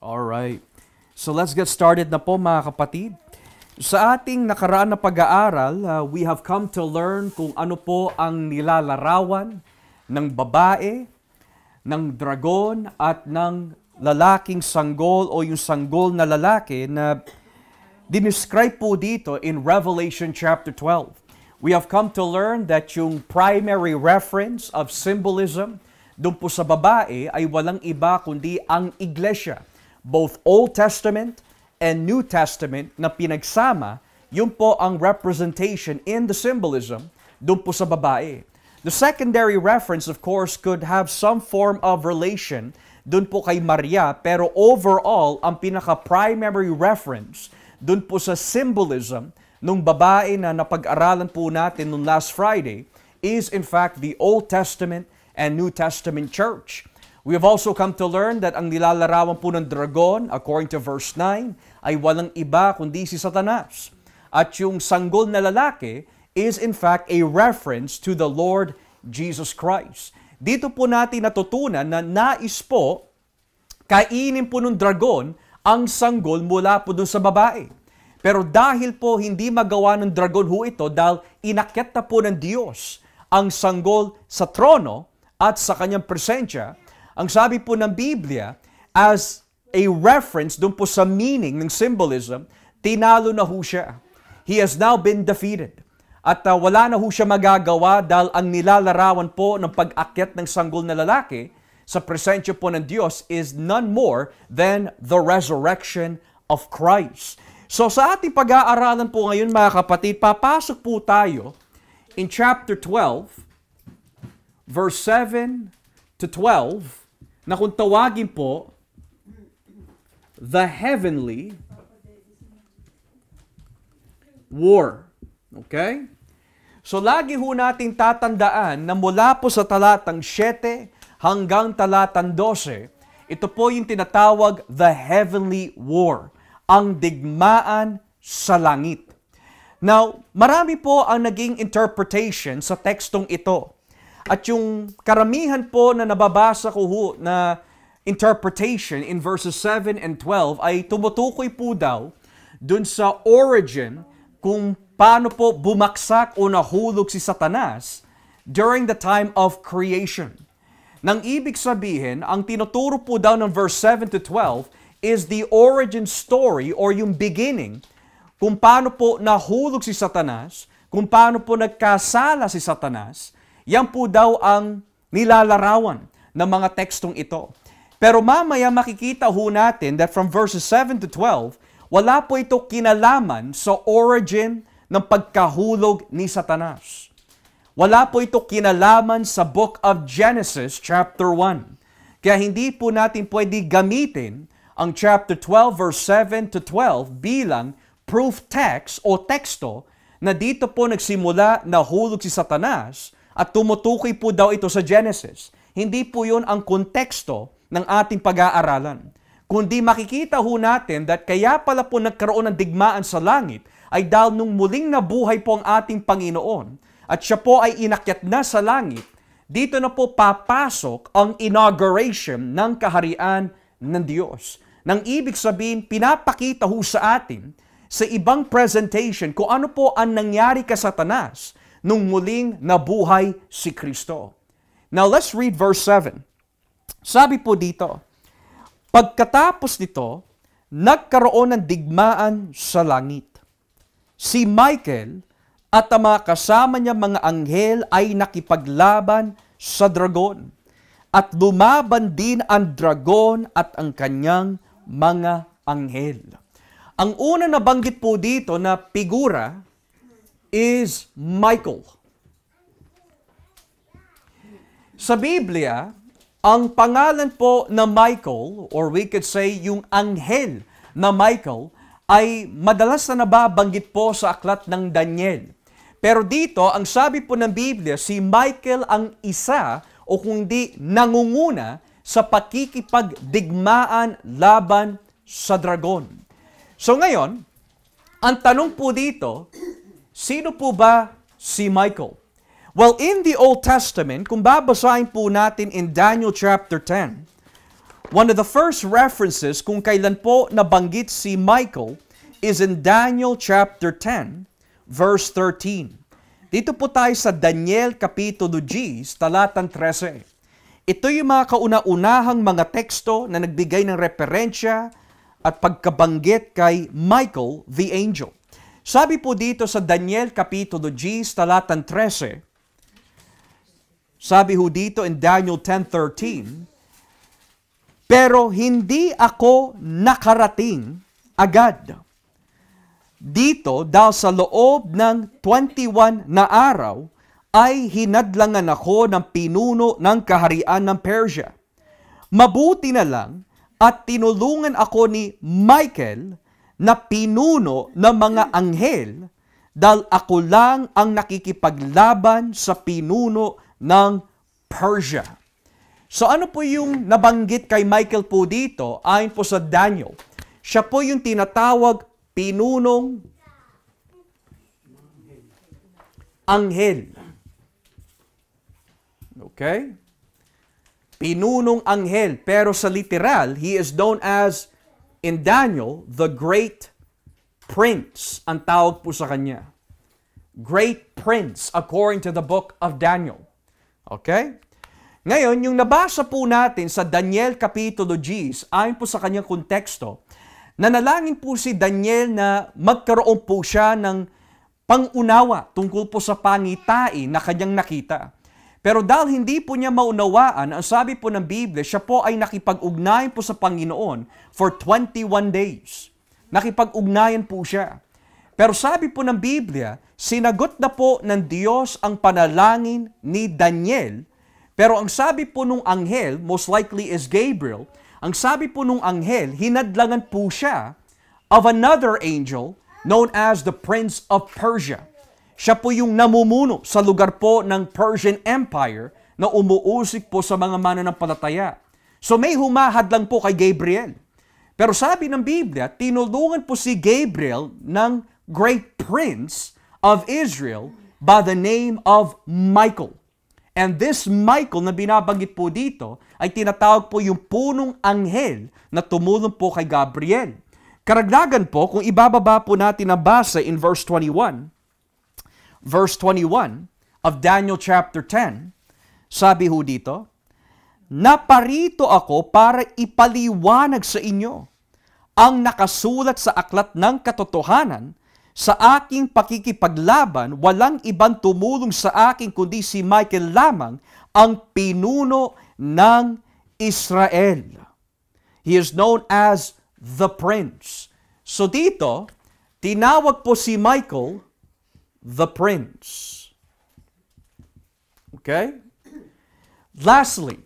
Alright. So let's get started na po mga kapatid. Sa ating nakaraan na pag-aaral, we have come to learn kung ano po ang nilalarawan ng babae, ng dragon at ng lalaking sanggol o yung sanggol na lalaki na dinescribe po dito in Revelation chapter 12. We have come to learn that yung primary reference of symbolism doon po sa babae ay walang iba kundi ang iglesia. Both Old Testament and New Testament na pinagsama, yun po ang representation in the symbolism doon po sa babae. The secondary reference, of course, could have some form of relation doon po kay Maria, pero overall, ang pinaka-primary reference doon po sa symbolism nung babae na napag-aralan po natin nung last Friday is in fact the Old Testament and New Testament church. We have also come to learn that ang nilalarawan po ng dragon, according to verse 9, ay walang iba kundi si Satanas. At yung sanggol na lalaki is in fact a reference to the Lord Jesus Christ. Dito po natin natutunan na nais po kainin po ng dragon ang sanggol mula po dun sa babae. Pero dahil po hindi magawa ng dragon ho ito dahil inakyat na po ng Diyos ang sanggol sa trono at sa kanyang presensya, ang sabi po ng Biblia, as a reference dun po sa meaning ng symbolism, tinalo na ho siya. He has now been defeated. At wala na ho siya magagawa dahil ang nilalarawan po ng pag-akyat ng sanggol na lalaki sa presensya po ng Diyos is none more than the resurrection of Christ. So sa ating pag-aaralan po ngayon mga kapatid, papasok po tayo in chapter 12, verse 7 to 12, na kung tawagin po, the heavenly war. Okay? So lagi ho nating tatandaan na mula po sa talatang 7 hanggang talatang 12, ito po yung tinatawag the heavenly war, ang digmaan sa langit. Now, marami po ang naging interpretation sa tekstong ito. At yung karamihan po na nababasa ko ho na interpretation in verses 7 and 12 ay tumutukoy po daw dun sa origin kung paano po bumaksak o nahulog si Satanas during the time of creation. Nang ibig sabihin, ang tinuturo po daw ng verse 7 to 12 is the origin story or yung beginning kung paano po nahulog si Satanas, kung paano po nagkasala si Satanas. Yan po daw ang nilalarawan ng mga tekstong ito. Pero mamaya makikita ho natin that from verses 7 to 12, wala po ito kinalaman sa origin ng pagkahulog ni Satanas. Wala po ito kinalaman sa book of Genesis chapter 1. Kaya hindi po natin pwede gamitin ang chapter 12 verse 7 to 12 bilang proof text o teksto na dito po nagsimula na hulog si Satanas at tumutukoy po daw ito sa Genesis. Hindi po yun ang konteksto ng ating pag-aaralan. Kundi makikita ho natin that kaya pala po nagkaroon ng digmaan sa langit ay dahil nung muling nabuhay po ang ating Panginoon at siya po ay inakyat na sa langit, dito na po papasok ang inauguration ng kaharian ng Diyos. Nang ibig sabihin, pinapakita ho sa atin sa ibang presentation kung ano po ang nangyari kay Satanas nung muling nabuhay si Kristo. Now let's read verse 7. Sabi po dito, pagkatapos nito, nagkaroon ng digmaan sa langit. Si Michael at ang mga kasama niya mga anghel ay nakipaglaban sa dragon. At lumaban din ang dragon at ang kanyang mga anghel. Ang una na banggit po dito na figura is Michael. Sa Biblia, ang pangalan po na Michael, or we could say yung anghel na Michael, ay madalas na nababanggit po sa aklat ng Daniel. Pero dito, ang sabi po ng Biblia, si Michael ang isa o kung di nangunguna sa pakikipagdigmaan laban sa dragon. So ngayon, ang tanong po dito, sino po ba si Michael? Well, in the Old Testament, kung babasahin po natin in Daniel chapter 10, One of the first references kung kailan po nabanggit si Michael is in Daniel chapter 10, verse 13. Dito po tayo sa Daniel Kapitulo 10, talatang 13. Ito yung mga kauna-unahang mga teksto na nagbigay ng referensya at pagkabanggit kay Michael the angel. Sabi po dito sa Daniel Kapitulo 10, talatang 13, sabi ho dito in Daniel 10:13, pero hindi ako nakarating agad dito dahil sa loob ng 21 na araw ay hinadlangan ako ng pinuno ng kaharian ng Persia. Mabuti na lang at tinulungan ako ni Michael na pinuno ng mga anghel dahil ako lang ang nakikipaglaban sa pinuno ng Persia. So ano po yung nabanggit kay Michael po dito ayon po sa Daniel? Siya po yung tinatawag pinunong anghel. Okay? Pinunong anghel. Pero sa literal, he is known as in Daniel, the Great Prince, ang tawag po sa kanya. Great Prince, according to the book of Daniel. Okay? Ngayon, yung nabasa po natin sa Daniel Kapitulo 10, ayon po sa kanyang konteksto, nanalangin po si Daniel na magkaroon po siya ng pangunawa tungkol po sa pangitain na kanyang nakita. Pero dahil hindi po niya maunawaan, ang sabi po ng Biblia, siya po ay nakipag-ugnayan po sa Panginoon for 21 days. Nakipag-ugnayan po siya. Pero sabi po ng Biblia, sinagot na po ng Diyos ang panalangin ni Daniel. Pero ang sabi po nung anghel, most likely is Gabriel, ang sabi po nung anghel, hinadlangan po siya of another angel known as the Prince of Persia. Siya po yung namumuno sa lugar po ng Persian Empire na umuusik po sa mga mananampalataya. So may humahadlang po kay Gabriel. Pero sabi ng Biblia, tinulungan po si Gabriel ng Great Prince of Israel by the name of Michael. And this Michael na binabanggit po dito ay tinatawag po yung punong anghel na tumulong po kay Gabriel. Karagdagan po, kung ibababa po natin na basa in verse 21 of Daniel chapter 10, sabi ho dito, naparito ako para ipaliwanag sa inyo ang nakasulat sa aklat ng katotohanan. Sa aking pakikipaglaban, walang ibang tumulong sa akin kundi si Michael lamang, ang pinuno ng Israel. He is known as the Prince. So dito, tinawag po si Michael the Prince. Okay? Lastly,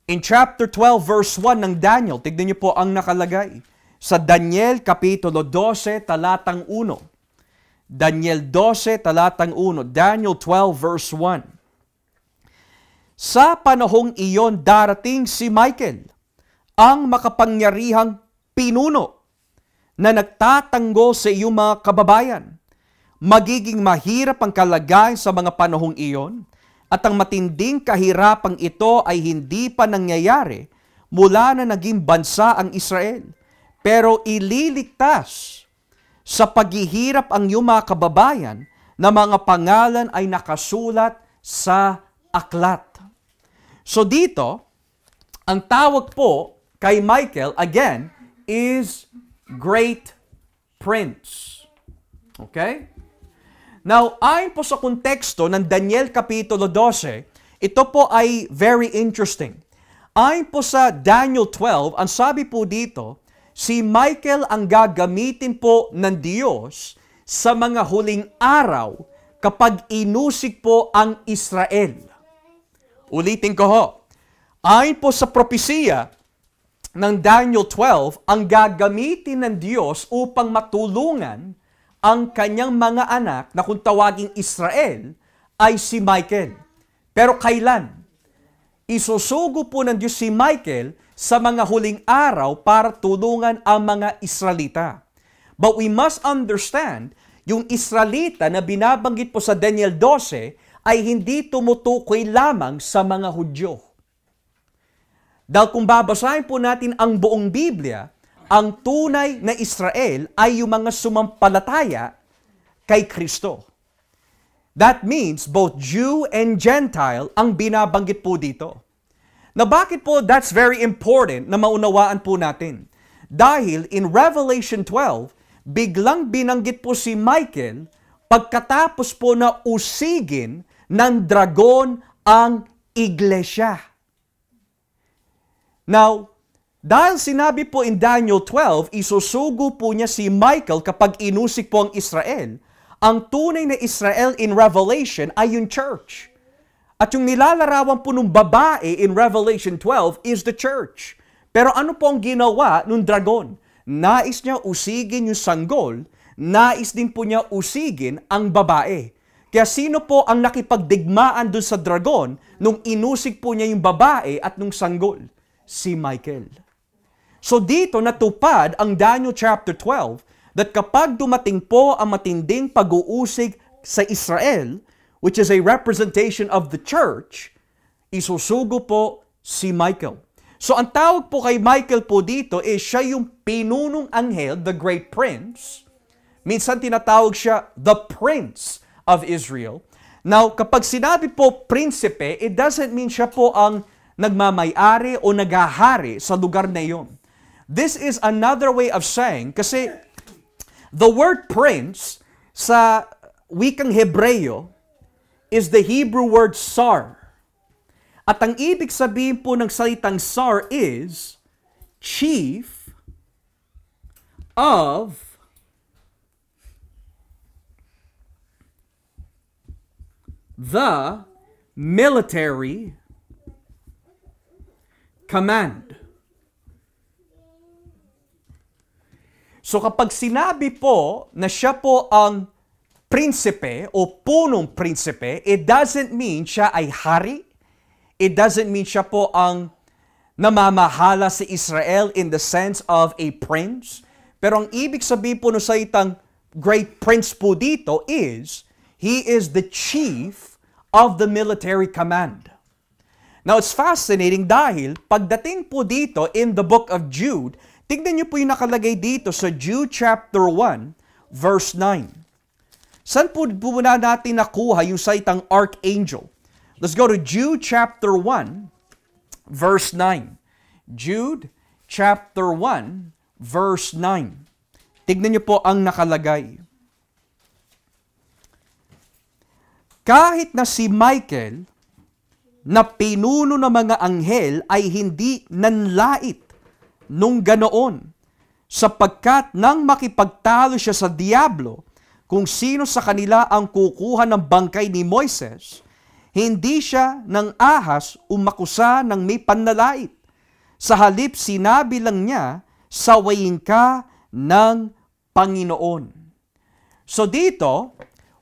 in chapter 12 verse 1 ng Daniel, tignan niyo po ang nakalagay. Sa Daniel Kapitulo 12, talatang 1. Daniel 12, talatang 1. Daniel 12 verse 1. Sa panahong iyon darating si Michael, ang makapangyarihang pinuno na nagtatanggol sa iyong mga kababayan. Magiging mahirap ang kalagayan sa mga panahong iyon at ang matinding kahirapang ito ay hindi pa nangyayari mula na naging bansa ang Israel. Pero ililigtas sa paghihirap ang iyong mga kababayan na mga pangalan ay nakasulat sa aklat. So dito, ang tawag po kay Michael, again, is Great Prince. Okay? Now, ayon po sa konteksto ng Daniel Kapitulo 12, ito po ay very interesting. Ayon po sa Daniel 12, ang sabi po dito, si Michael ang gagamitin po ng Diyos sa mga huling araw kapag inusik po ang Israel. Ulitin ko ho. Ayon po sa propesiya ng Daniel 12, ang gagamitin ng Diyos upang matulungan ang kanyang mga anak na kung tawaging Israel ay si Michael. Pero kailan? Isusugo po ng Diyos si Michael sa mga huling araw para tulungan ang mga Israelita. But we must understand, yung Israelita na binabanggit po sa Daniel 12 ay hindi tumutukoy lamang sa mga Hudyo. Dahil kung babasahin po natin ang buong Biblia, ang tunay na Israel ay yung mga sumampalataya kay Kristo. That means both Jew and Gentile ang binabanggit po dito. Na bakit po that's very important na maunawaan po natin? Dahil in Revelation 12, biglang binanggit po si Michael pagkatapos po na usigin ng dragon ang iglesia. Now, dahil sinabi po in Daniel 12, isusugo po niya si Michael kapag inusik po ang Israel. Ang tunay na Israel in Revelation ay yung church. At yung nilalarawan po ng babae in Revelation 12 is the church. Pero ano po ang ginawa ng dragon? Nais niya usigin yung sanggol, nais din po niya usigin ang babae. Kaya sino po ang nakipagdigmaan dun sa dragon nung inusig po niya yung babae at nung sanggol? Si Michael. So dito natupad ang Daniel chapter 12 that kapag dumating po ang matinding pag-uusig sa Israel, which is a representation of the church, isusugo po si Michael. So ang tawag po kay Michael po dito is siya yung pinunong anghel, the great prince. Minsan tinatawag siya the Prince of Israel. Now, kapag sinabi po prinsipe, it doesn't mean siya po ang nagmamay-ari o nagahari sa lugar na iyon. This is another way of saying, kasi the word prince sa wikang Hebreo is the Hebrew word sar. At ang ibig sabihin po ng salitang sar is chief of the military command. So kapag sinabi po na siya po ang prinsipe o punong prinsipe, it doesn't mean siya ay hari. It doesn't mean siya po ang namamahala sa Israel in the sense of a prince. Pero ang ibig sabihin po ng salitang great prince po dito is, he is the chief of the military command. Now, it's fascinating dahil pagdating po dito in the book of Jude, tignan niyo po yung nakalagay dito sa Jude chapter 1, verse 9. Saan po na natin nakuha yung salitang archangel? Let's go to Jude chapter 1, verse 9. Jude chapter 1, verse 9. Tignan niyo po ang nakalagay. Kahit na si Michael, na pinuno ng mga anghel ay hindi nanlait nung ganoon, sapagkat nang makipagtalo siya sa diablo, kung sino sa kanila ang kukuha ng bangkay ni Moises, hindi siya ng ahas umakusa ng may panlalait. Sa halip sinabi lang niya, sawayin ka ng Panginoon. So dito,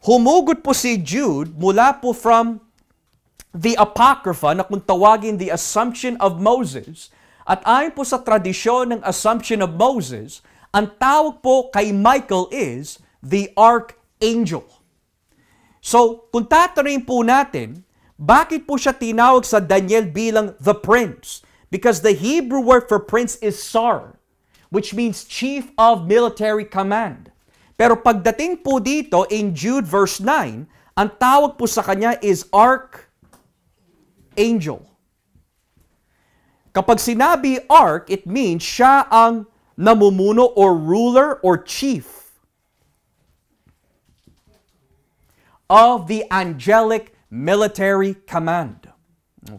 humugot po si Jude mula po from the Apocrypha na kung tawagin the Assumption of Moses. At ayon po sa tradisyon ng Assumption of Moses, ang tawag po kay Michael is the Archangel. So, kung tatanungin po natin, bakit po siya tinawag sa Daniel bilang the Prince? Because the Hebrew word for prince is sar, which means chief of military command. Pero pagdating po dito in Jude verse 9, ang tawag po sa kanya is Archangel. Kapag sinabi arch, it means siya ang namumuno or ruler or chief of the angelic military command.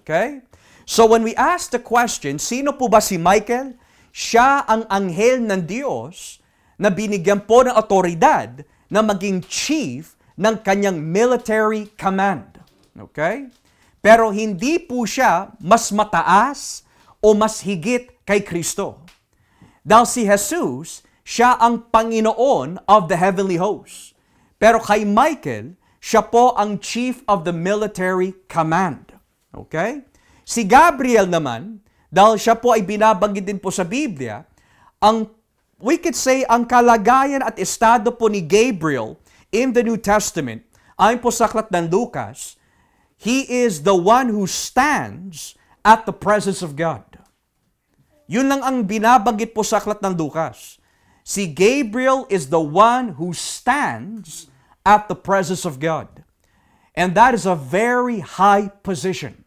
Okay? So when we ask the question, sino po ba si Michael? Siya ang anghel ng Diyos na binigyan po ng otoridad na maging chief ng kanyang military command. Okay? Pero hindi po siya mas mataas o mas higit kay Kristo. Dahil si Jesus, siya ang Panginoon of the heavenly hosts. Pero kay Michael, siya po ang chief of the military command. Okay? Si Gabriel naman, dahil siya po ay binabanggit din po sa Biblia, we could say, ang kalagayan at estado po ni Gabriel in the New Testament, ayon po sa aklat ng Lucas, he is the one who stands at the presence of God. Yun lang ang binabanggit po sa aklat ng Lucas. Si Gabriel is the one who stands at the presence of God. And that is a very high position.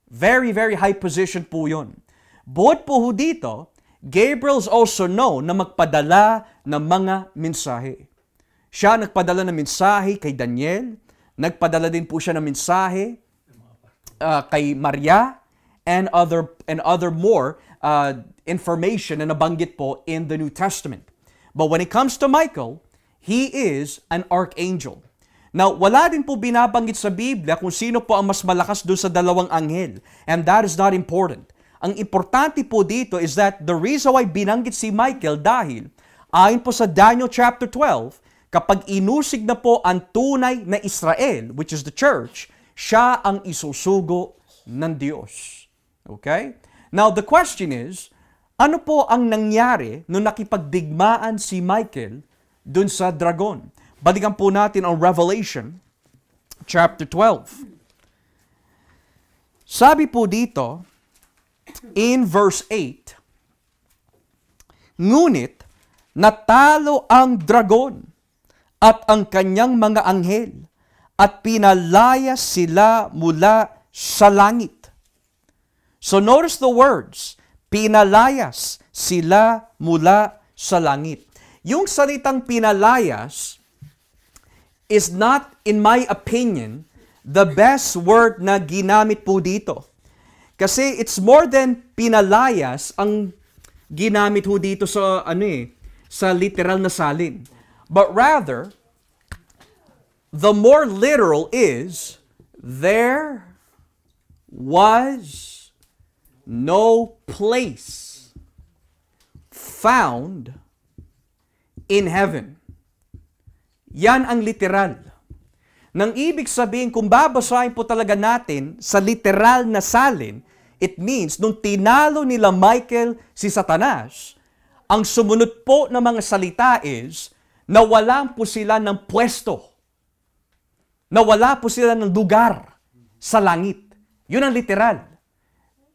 Very, very high position po yun. Bukod po dito, Gabriel is also known na magpadala ng mga mensahe. Siya nagpadala ng mensahe kay Daniel, nagpadala din po siya ng mensahe kay Maria, and other more information na nabanggit po in the New Testament. But when it comes to Michael, he is an archangel. Now, wala din po binabanggit sa Biblia kung sino po ang mas malakas doon sa dalawang anghel. And that is not important. Ang importante po dito is that the reason why binanggit si Michael dahil ayon po sa Daniel chapter 12, kapag inusig na po ang tunay na Israel, which is the church, siya ang isusugo ng Diyos. Okay? Now, the question is, ano po ang nangyari nung nakipagdigmaan si Michael dun sa dragon? Balikan po natin ang Revelation chapter 12. Sabi po dito, in verse 8, ngunit natalo ang dragon at ang kanyang mga anghel at pinalayas sila mula sa langit. So notice the words, pinalayas sila mula sa langit. Yung salitang pinalayas is not, in my opinion, the best word na ginamit po dito. Kasi it's more than pinalayas ang ginamit ho dito sa sa literal na salin. But rather, the more literal is, there was no place found in heaven. Yan ang literal. Nang ibig sabihin, kung babasahin po talaga natin sa literal na salin, it means, nung tinalo nila Michael si Satanas, ang sumunod po ng mga salita is, nawalan po sila ng pwesto. Nawala po sila ng lugar sa langit. Yun ang literal.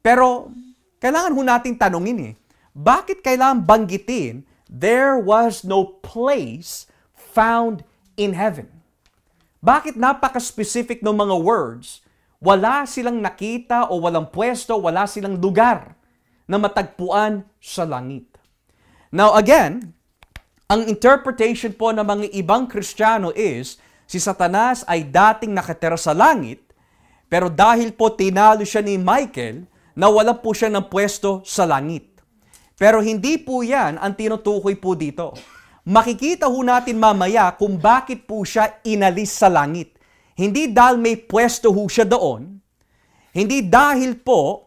Pero, kailangan ho nating tanungin bakit kailangan banggitin, there was no place found in heaven? Bakit napaka-specific ng mga words? Wala silang nakita o walang pwesto, wala silang lugar na matagpuan sa langit. Now again, ang interpretation po ng mga ibang Kristiyano is, si Satanas ay dating nakatira sa langit, pero dahil po tinalo siya ni Michael, nawala po siya ng pwesto sa langit. Pero hindi po yan ang tinutukoy po dito. Makikita ho natin mamaya kung bakit po siya inalis sa langit. Hindi dahil may pwesto ho siya doon, hindi dahil po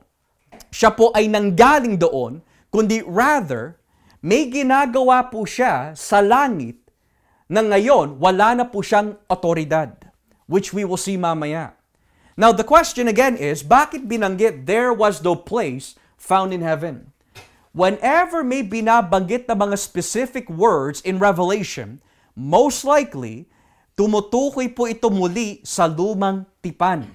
siya po ay nanggaling doon, kundi rather, may ginagawa po siya sa langit na ngayon wala na po siyang otoridad, which we will see mamaya. Now, the question again is, bakit binanggit there was no place found in heaven? Whenever may binabanggit na mga specific words in Revelation, most likely, tumutukoy po ito muli sa lumang tipan.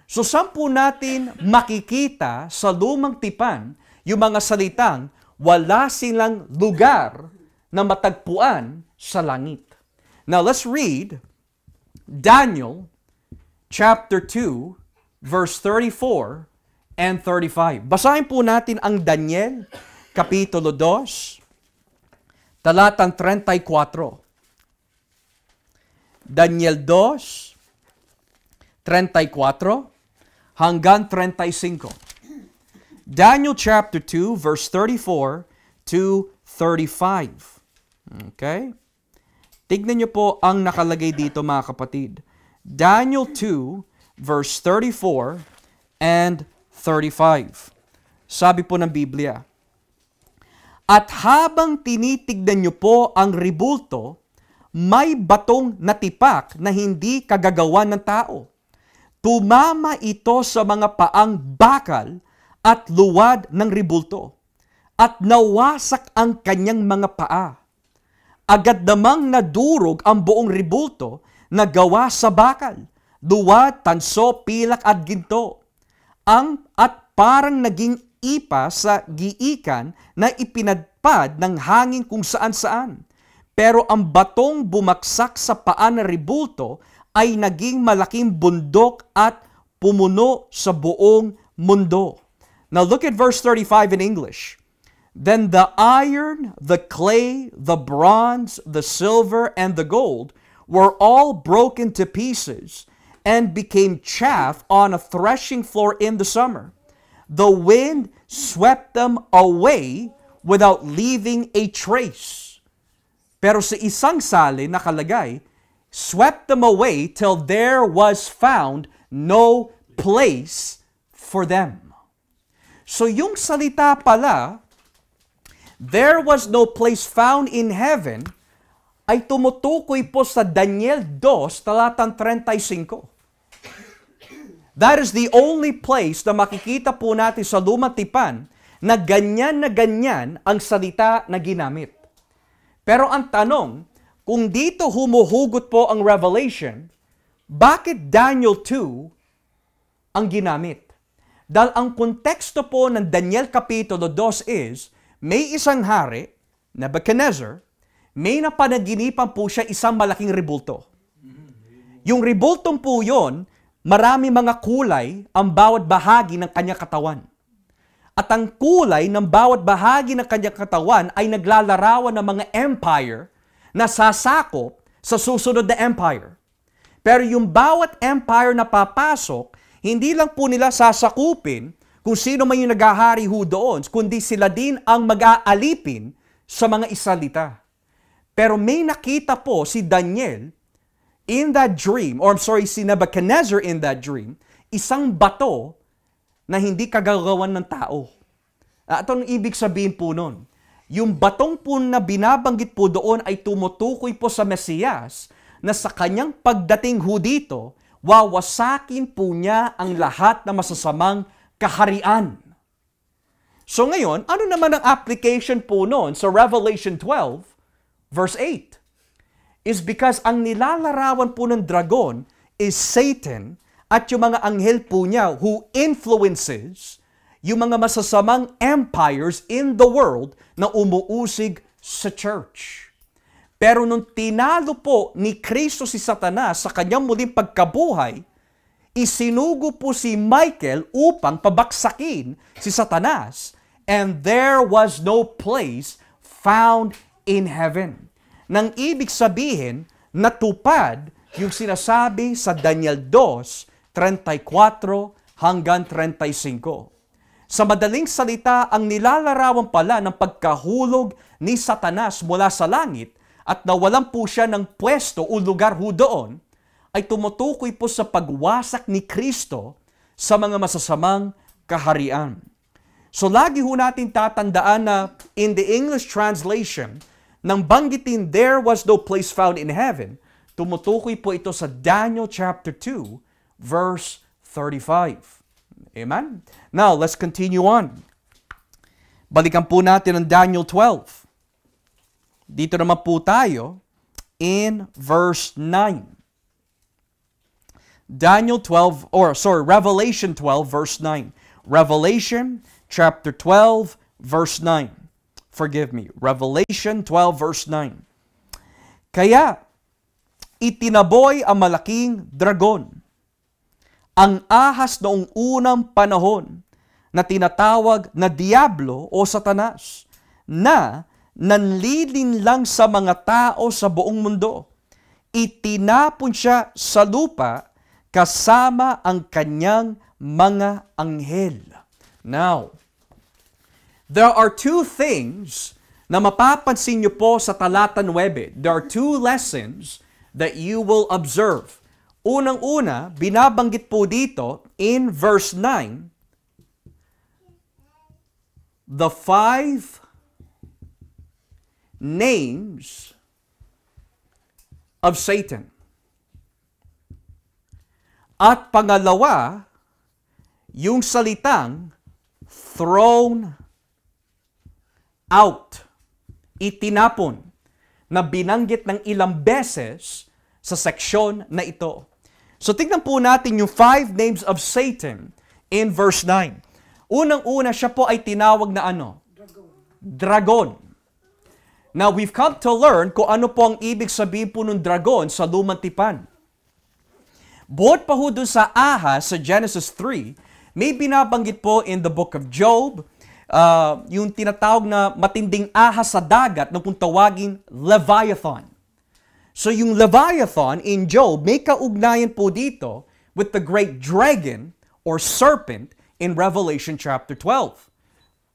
So, saan po natin makikita sa lumang tipan yung mga salitang wala silang lugar na matagpuan sa langit? Now, let's read Daniel chapter 2, verse 34 and 35. Basahin po natin ang Daniel, Kapitulo 2, talatang 34. Daniel 2, 34 hanggang 35. Daniel chapter 2, verse 34 to 35. Okay? Tignan niyo po ang nakalagay dito, mga kapatid. Daniel 2, verse 34 and 35. Sabi po ng Biblia, at habang tinitignan niyo po ang ribulto, may batong natipak na hindi kagagawa ng tao. Tumama ito sa mga paang bakal at luwad ng ribulto, at nawasak ang kanyang mga paa. Agad namang nadurog ang buong ribulto na gawa sa bakal, luwad, tanso, pilak at ginto. At parang naging ipa sa giikan na ipinadpad ng hangin kung saan-saan. Pero ang batong bumaksak sa paan ng ribulto ay naging malaking bundok at pumuno sa buong mundo. Now look at verse 35 in English. Then the iron, the clay, the bronze, the silver, and the gold were all broken to pieces and became chaff on a threshing floor in the summer. The wind swept them away without leaving a trace. Pero sa isang salin nakalagay, swept them away till there was found no place for them. So yung salita pala, there was no place found in heaven, ay tumutukoy po sa Daniel 2, talatang 35. That is the only place na makikita po natin sa Lumang Tipan na ganyan ang salita na ginamit. Pero ang tanong, kung dito humuhugot po ang Revelation, bakit Daniel 2 ang ginamit? Dahil ang konteksto po ng Daniel Kapitulo 2 is, may isang hari, Nebuchadnezzar, may napanaginipan po siya isang malaking ribulto. Yung ribultong po yon, marami mga kulay ang bawat bahagi ng kanyang katawan. At ang kulay ng bawat bahagi ng kanyang katawan ay naglalarawan ng mga empire na sasakop sa susunod na empire. Pero yung bawat empire na papasok, hindi lang po nila sasakupin kung sino man yung naghahari ho doon, kundi sila din ang mag-aalipin sa mga Israelita. Pero may nakita po si Daniel in that dream, si Nebuchadnezzar in that dream, isang bato na hindi kagagawan ng tao. At ang ibig sabihin po nun, yung batong po na binabanggit po doon ay tumutukoy po sa Mesiyas na sa kanyang pagdating ho dito, wawasakin po niya ang lahat na masasamang kaharian. So ngayon, ano naman ang application po noon sa Revelation 12, verse 8? Is because ang nilalarawan po ng dragon is Satan at yung mga anghel po niya who influences yung mga masasamang empires in the world na umuusig sa church. Pero nung tinalo po ni Kristo si Satanas sa kanyang muling pagkabuhay, isinugo po si Michael upang pabaksakin si Satanas, and there was no place found in heaven. Nang ibig sabihin, natupad yung sinasabi sa Daniel 2:34 hanggang 35. Sa madaling salita, ang nilalarawan pala ng pagkahulog ni Satanas mula sa langit at nawalan po siya ng pwesto o lugar ho doon, ay tumutukoy po sa pagwasak ni Kristo sa mga masasamang kaharian. So lagi ho natin tatandaan na in the English translation, nang banggitin there was no place found in heaven, tumutukoy po ito sa Daniel chapter 2, verse 35. Amen? Now, let's continue on. Balikan po natin ang Daniel 12. Dito naman po tayo in verse 9. Revelation 12, verse 9. Revelation chapter 12, verse 9. Revelation 12 verse 9. Kaya, itinaboy ang malaking dragon, ang ahas noong unang panahon na tinatawag na Diablo o Satanas, na nanlilinlang sa mga tao sa buong mundo. Itinapon siya sa lupa kasama ang kanyang mga anghel. Now, there are two things na mapapansin niyo po sa talata 9. There are two lessons that you will observe. Unang-una, binabanggit po dito in verse 9, the 5 names of Satan. At pangalawa, yung salitang thrown out, itinapon, na binanggit ng ilang beses sa seksyon na ito. So tingnan po natin yung 5 names of Satan in verse 9. Unang-una, siya po ay tinawag na ano? Dragon. Now, we've come to learn kung ano po ang ibig sabihin po ng dragon sa Lumang Tipan. Bukod pa ho dun sa ahas sa Genesis 3, may binabanggit po in the book of Job, yung tinatawag na matinding ahas sa dagat na kung tawagin Leviathan. So yung Leviathan in Job, may kaugnayan po dito with the great dragon or serpent in Revelation chapter 12.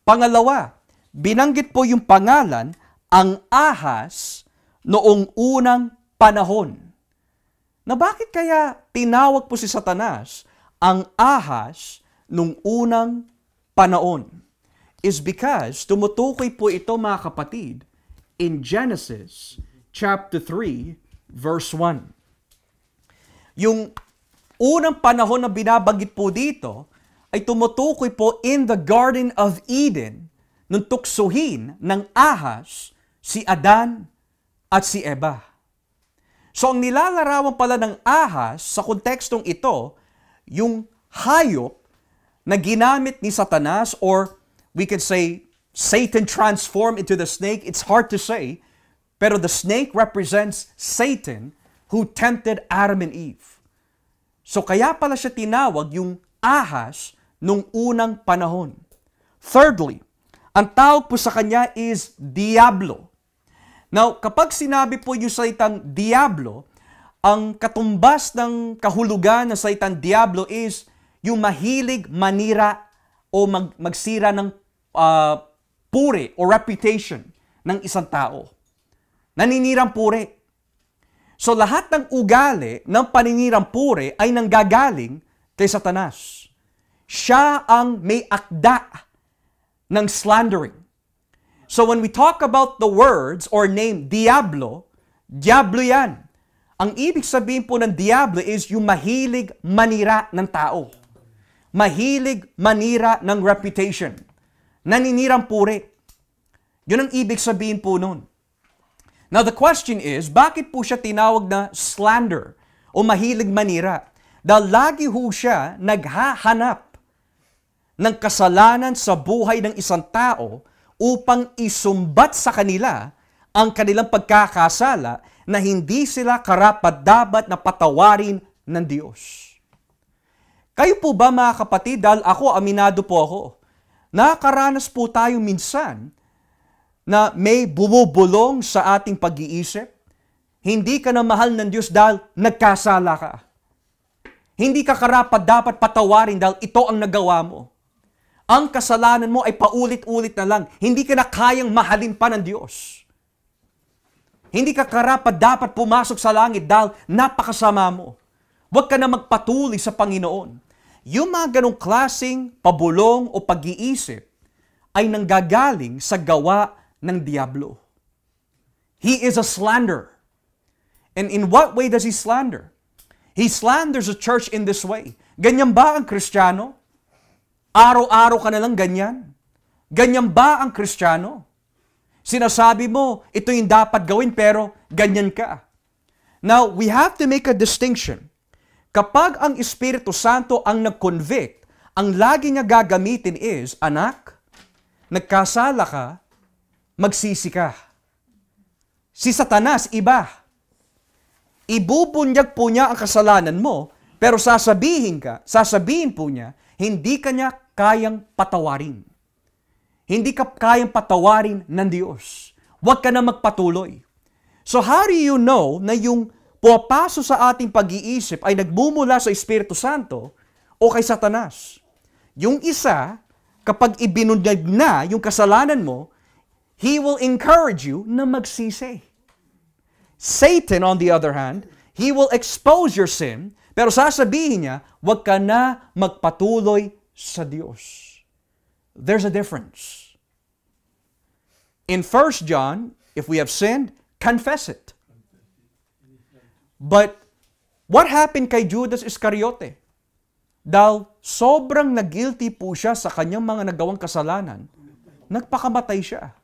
Pangalawa, binanggit po yung pangalan, ang ahas noong unang panahon. Na bakit kaya tinawag po si Satanas ang ahas noong unang panahon? Is because tumutukoy po ito mga kapatid in Genesis chapter 3 verse 1. Yung unang panahon na binabanggit po dito ay tumutukoy po in the Garden of Eden nung tuksuhin ng ahas si Adan at si Eva. So ang nilalarawan pala ng ahas sa kontekstong ito, yung hayop na ginamit ni Satanas or we could say Satan transformed into the snake. It's hard to say, pero the snake represents Satan who tempted Adam and Eve. So kaya pala siya tinawag yung ahas nung unang panahon. Thirdly, ang tawag po sa kanya is Diablo. Now, kapag sinabi po yung salitang Diablo, ang katumbas ng kahulugan ng salitang Diablo is yung mahilig manira o magsira ng puri o reputation ng isang tao. Naninirang puri. So lahat ng ugali ng paninirang puri ay nanggagaling kay Satanas. Siya ang may akda ng slandering. So when we talk about the words or name Diablo, Diablo yan. Ang ibig sabihin po ng Diablo is yung mahilig manira ng tao. Mahilig manira ng reputation. Naninirang puri. Yun ang ibig sabihin po nun. Now the question is, bakit po siya tinawag na slander o mahilig manira? Dahil lagi ho siya naghahanap ng kasalanan sa buhay ng isang tao upang isumbat sa kanila ang kanilang pagkakasala na hindi sila karapat-dapat na patawarin ng Diyos. Kayo po ba mga kapatid, dahil ako, aminado po ako, nakakaranas po tayo minsan na may bumubulong sa ating pag-iisip. Hindi ka na mahal ng Diyos dahil nagkasala ka. Hindi ka karapat-dapat patawarin dahil ito ang nagawa mo. Ang kasalanan mo ay paulit-ulit na lang. Hindi ka na kayang mahalin pa ng Diyos. Hindi ka karapat-dapat pumasok sa langit dahil napakasama mo. Huwag ka na magpatuloy sa Panginoon. Yung mga ganong klaseng pabulong o pag-iisip ay nanggagaling sa gawa ng Diablo. He is a slanderer. And in what way does he slander? He slanders the church in this way. Ganyan ba ang Kristiyano? Araw-araw ka na lang ganyan? Ganyan ba ang Kristiyano? Sinasabi mo, ito yung dapat gawin pero ganyan ka. Now, we have to make a distinction. Kapag ang Espiritu Santo ang nag-convict, ang lagi niya gagamitin is, anak, nagkasala ka, magsisi ka. Si Satanas, iba. Ibubunyag po niya ang kasalanan mo, pero sasabihin po niya, hindi ka niya kayang patawarin. Hindi ka kayang patawarin ng Diyos. Huwag ka na magpatuloy. So how do you know na yung pumapaso sa ating pag-iisip ay nagmumula sa Espiritu Santo o kay Satanas? Yung isa, kapag ibinunyag na yung kasalanan mo, he will encourage you na magsisi. Satan, on the other hand, he will expose your sin, pero sasabihin niya, huwag ka na magpatuloy sa Diyos. There's a difference. In 1 John, if we have sinned, confess it. But what happened kay Judas Iscariote? Dahil sobrang nag-guilty po siya sa kanyang mga nagawang kasalanan, nagpakamatay siya.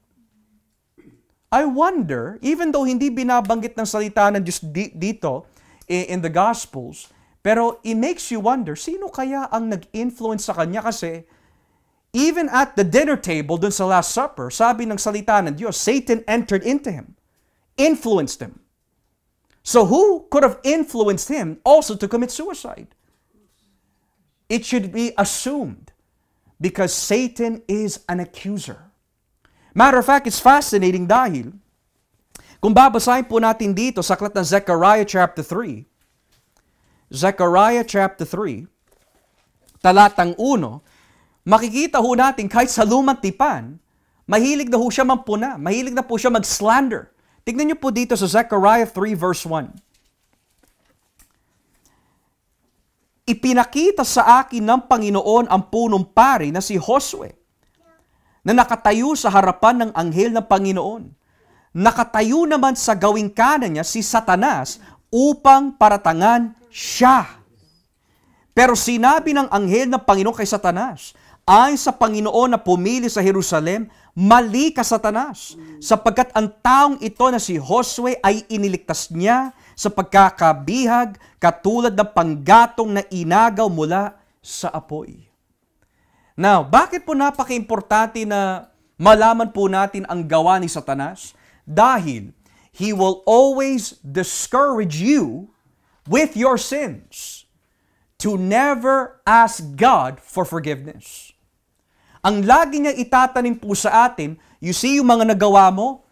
I wonder, even though hindi binabanggit ng salita ng Diyos dito in the Gospels, pero it makes you wonder, sino kaya ang nag-influence sa kanya? Kasi Even at the dinner table, dun sa Last Supper, sabi ng salita ng Diyos, Satan entered into him, influenced him. So who could have influenced him also to commit suicide? It should be assumed because Satan is an accuser. Matter of fact, it's fascinating dahil kung babasahin po natin dito sa aklat ng Zechariah chapter 3, Zechariah chapter 3, talatang 1, makikita ho natin kahit sa lumang tipan, mahilig na ho siya mampuna, mahilig na po siya mag-slander. Tignan niyo po dito sa Zechariah 3 verse 1. Ipinakita sa akin ng Panginoon ang punong pari na si Josue, na nakatayo sa harapan ng anghel ng Panginoon. Nakatayo naman sa gawing kanan niya si Satanas upang paratangan siya. Pero sinabi ng anghel ng Panginoon kay Satanas, ayon sa Panginoon na pumili sa Jerusalem, mali ka, Satanas, sapagkat ang taong ito na si Josue ay iniligtas niya sa pagkakabihag katulad ng panggatong na inagaw mula sa apoy. Now, bakit po napaka-importante na malaman po natin ang gawa ni Satanas? Dahil he will always discourage you with your sins to never ask God for forgiveness. Ang lagi niya itatanim po sa atin, you see yung mga nagawa mo,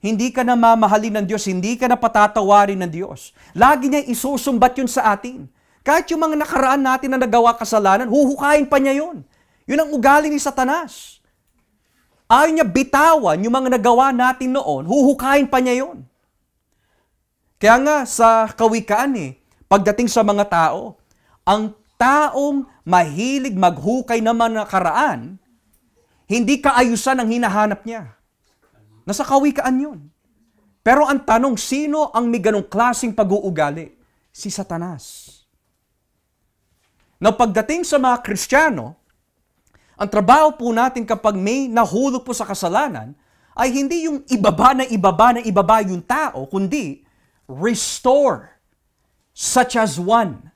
hindi ka na mamahalin ng Diyos, hindi ka na patatawarin ng Diyos. Lagi niya isusumbat yun sa atin. Kahit yung mga nakaraan natin na nagawa kasalanan, huhukayin pa niya yun. Yun ang ugali ni Satanas. Ayaw niya bitawan yung mga nagawa natin noon, huhukayin pa niya yun. Kaya nga sa kawikaan pagdating sa mga tao, ang taong mahilig maghukay ng mga nakaraan, hindi kaayusan ang hinahanap niya. Nasa kawikaan yun. Pero ang tanong, sino ang may ganong klaseng pag-uugali? Si Satanas. Now, pagdating sa mga Kristiyano, ang trabaho po natin kapag may nahulog po sa kasalanan, ay hindi yung ibaba yung tao, kundi restore, such as one,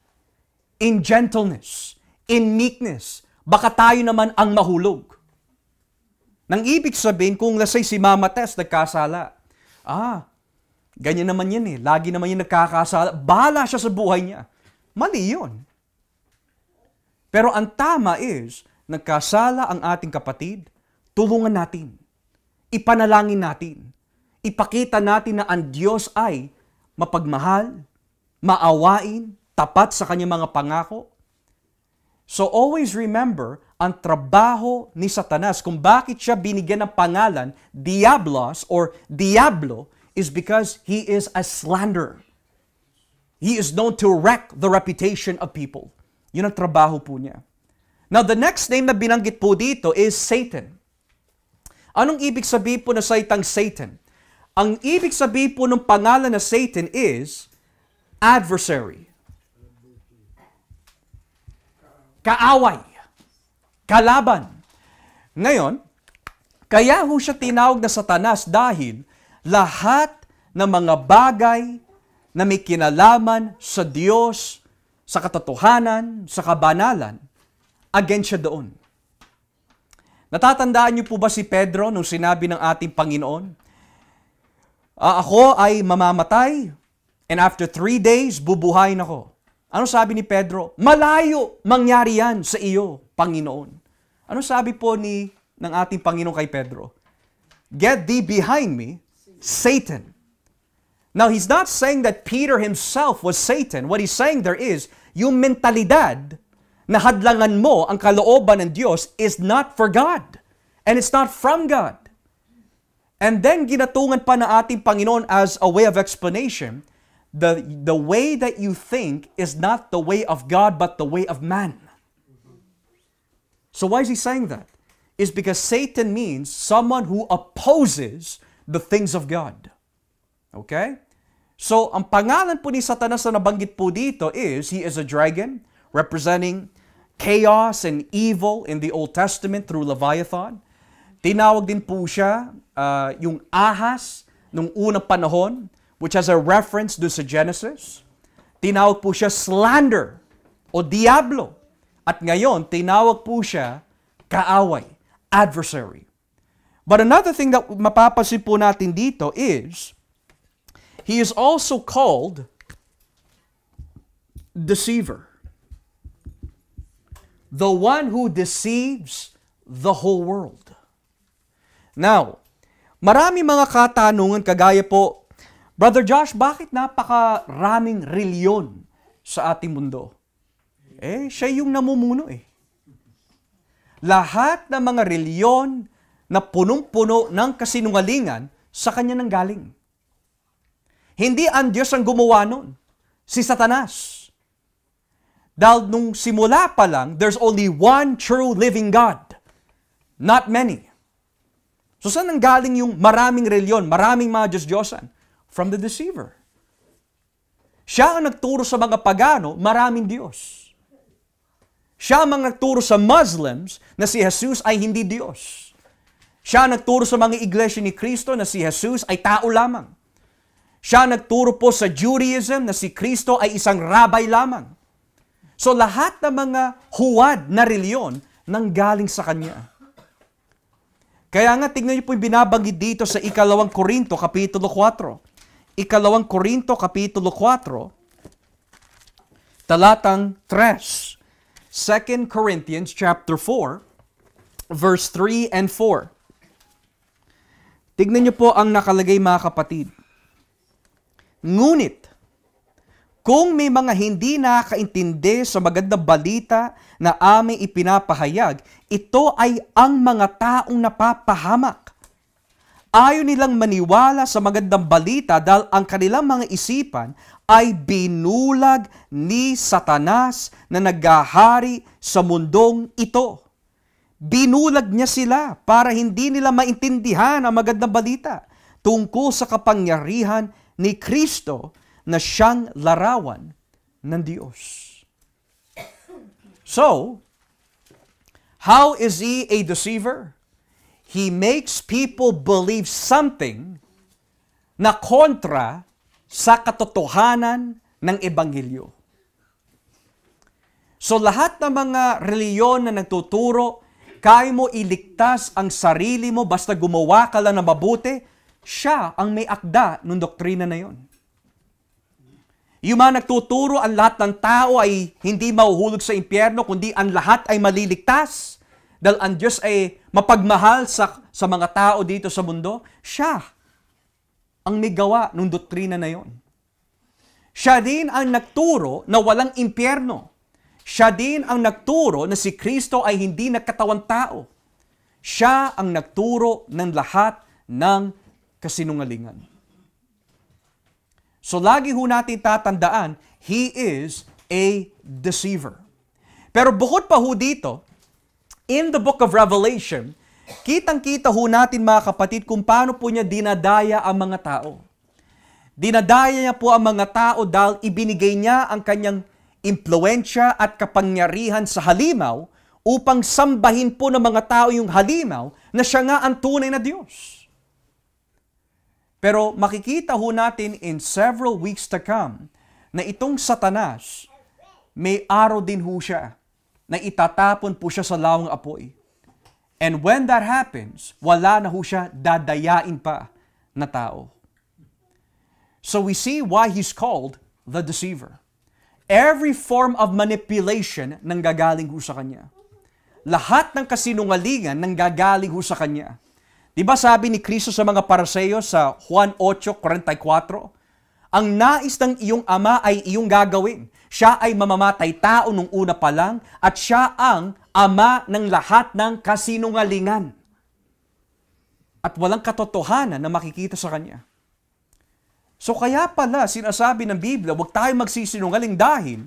in gentleness, in meekness. Baka tayo naman ang mahulog. Nang ibig sabihin, kung lasay si Mama Tess nagkasala, ganyan naman yan lagi naman yan nagkakasala, bahala siya sa buhay niya. Mali yun. Pero ang tama is, nagkasala ang ating kapatid, tulungan natin. Ipanalangin natin. Ipakita natin na ang Diyos ay mapagmahal, maawain, tapat sa kanyang mga pangako. So always remember, ang trabaho ni Satanas, kung bakit siya binigyan ng pangalan, Diablos or Diablo, is because he is a slanderer. He is known to wreck the reputation of people. Yun ang trabaho po niya. Now, the next name na binanggit po dito is Satan. Anong ibig sabihin po na salitang Satan? Ang ibig sabihin po ng pangalan na Satan is adversary. Kaaway. Kalaban. Ngayon, kaya ho siya tinawag na Satanas dahil lahat ng mga bagay na may kinalaman sa Diyos, sa katotohanan, sa kabanalan, against siya doon. Natatandaan niyo po ba si Pedro nung sinabi ng ating Panginoon, ako ay mamamatay and after 3 days, bubuhayin ako. Ano sabi ni Pedro? Malayo mangyari yan sa iyo, Panginoon. Ano sabi po ng ating Panginoon kay Pedro? Get thee behind me, Satan. Now, he's not saying that Peter himself was Satan. What he's saying there is, yung mentalidad na hadlangan mo ang kalooban ng Diyos is not for God. And it's not from God. And then, ginatungan pa na ating Panginoon as a way of explanation, the way that you think is not the way of God, but the way of man. So why is he saying that? It's because Satan means someone who opposes the things of God. Okay? So, ang pangalan po ni Satanas na nabanggit po dito is, he is a dragon, representing chaos and evil in the Old Testament through Leviathan. Tinawag din po siya yung ahas nung unang panahon, which has a reference dun sa Genesis. Tinawag po siya slander o diablo. At ngayon, tinawag po siya kaaway, adversary. But another thing that mapapansin po natin dito is, he is also called deceiver. The one who deceives the whole world. Now, marami mga katanungan kagaya po, Brother Josh, bakit napakaraming reliyon sa ating mundo? Siya yung namumuno Lahat ng mga reliyon na punong-puno ng kasinungalingan, sa kanya nang galing. Hindi ang Diyos ang gumawa nun, si Satanas. Dahil nung simula pa lang, there's only one true living God, not many. So saan nang galing yung maraming reliyon, maraming mga Diyos-Diyosan? From the deceiver. Siya ang nagturo sa mga pagano, maraming Diyos. Siya ang nagturo sa Muslims na si Jesus ay hindi Diyos. Siya ang nagturo sa mga iglesia ni Kristo na si Jesus ay tao lamang. Siya ang nagturo po sa Judaism na si Kristo ay isang rabay lamang. So lahat ng mga huwad na reliyon nanggaling sa Kanya. Kaya nga tingnan niyo po yung binabanggit dito sa 2 Korinto Kapitulo 4. 2 Korinto Kapitulo 4, talatang 3. 2 Corinthians chapter 4, verse 3 and 4. Tignan niyo po ang nakalagay mga kapatid. Ngunit, kung may mga hindi nakakaintindi sa magandang balita na aming ipinapahayag, ito ay ang mga taong napapahamak. Ayaw nilang maniwala sa magandang balita dahil ang kanilang mga isipan ay binulag ni Satanas na naghahari sa mundong ito. Binulag niya sila para hindi nila maintindihan ang magandang balita tungkol sa kapangyarihan ni Kristo na siyang larawan ng Diyos. So, how is he a deceiver? He makes people believe something na kontra sa katotohanan ng Ebanghelyo. So lahat ng mga reliyon na nagtuturo, kaya mo iligtas ang sarili mo basta gumawa ka lang na mabuti, siya ang may akda ng doktrina na yon. Yung mga nagtuturo, ang lahat ng tao ay hindi mahuhulog sa impyerno, kundi ang lahat ay maliligtas. Dahil ang Diyos ay mapagmahal sa mga tao dito sa mundo, siya ang may gawa ng doktrina na yon. Siya din ang nagturo na walang impyerno. Siya din ang nagturo na si Kristo ay hindi nagkatawang tao. Siya ang nagturo ng lahat ng kasinungalingan. So lagi ho natin tatandaan, he is a deceiver. Pero bukod pa ho dito, in the book of Revelation, kitang-kita ho natin mga kapatid kung paano po niya dinadaya ang mga tao. Dinadaya niya po ang mga tao dahil ibinigay niya ang kanyang impluensya at kapangyarihan sa halimaw upang sambahin po ng mga tao yung halimaw na siya nga ang tunay na Diyos. Pero makikita ho natin in several weeks to come na itong Satanas, may araw din ho siya na itatapon po siya sa lawang apoy. And when that happens, wala na ho siya dadayain pa na tao. So we see why he's called the deceiver. Every form of manipulation nanggagaling ho sa kanya. Lahat ng kasinungalingan nanggagaling ho sa kanya. Diba sabi ni Kristo sa mga Pariseo sa Juan 8:44, ang nais ng iyong ama ay iyong gagawin. Siya ay mamamatay tao nung una pa lang at siya ang ama ng lahat ng kasinungalingan. At walang katotohanan na makikita sa kanya. So kaya pala sinasabi ng Biblia, huwag tayo magsisinungaling dahil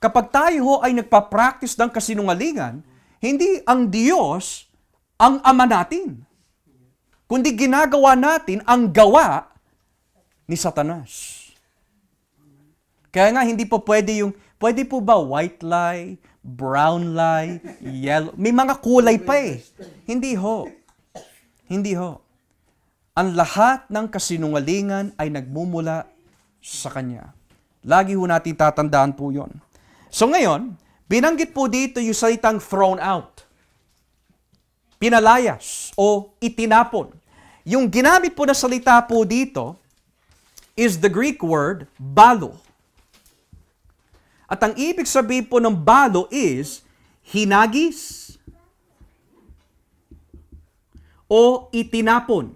kapag tayo ho ay nagpa-practice ng kasinungalingan, hindi ang Diyos ang ama natin, kundi ginagawa natin ang gawa ni Satanas. Kaya nga hindi po pwede po ba white lie, brown lie, yellow, may mga kulay pa eh. Hindi ho. Ang lahat ng kasinungalingan ay nagmumula sa Kanya. Lagi ho natin tatandaan po yon. So ngayon, binanggit po dito yung salitang thrown out. pinalayas o itinapon. Yung ginamit po na salita po dito is the Greek word balo. At ang ibig sabihin po ng balo is hinagis o itinapon.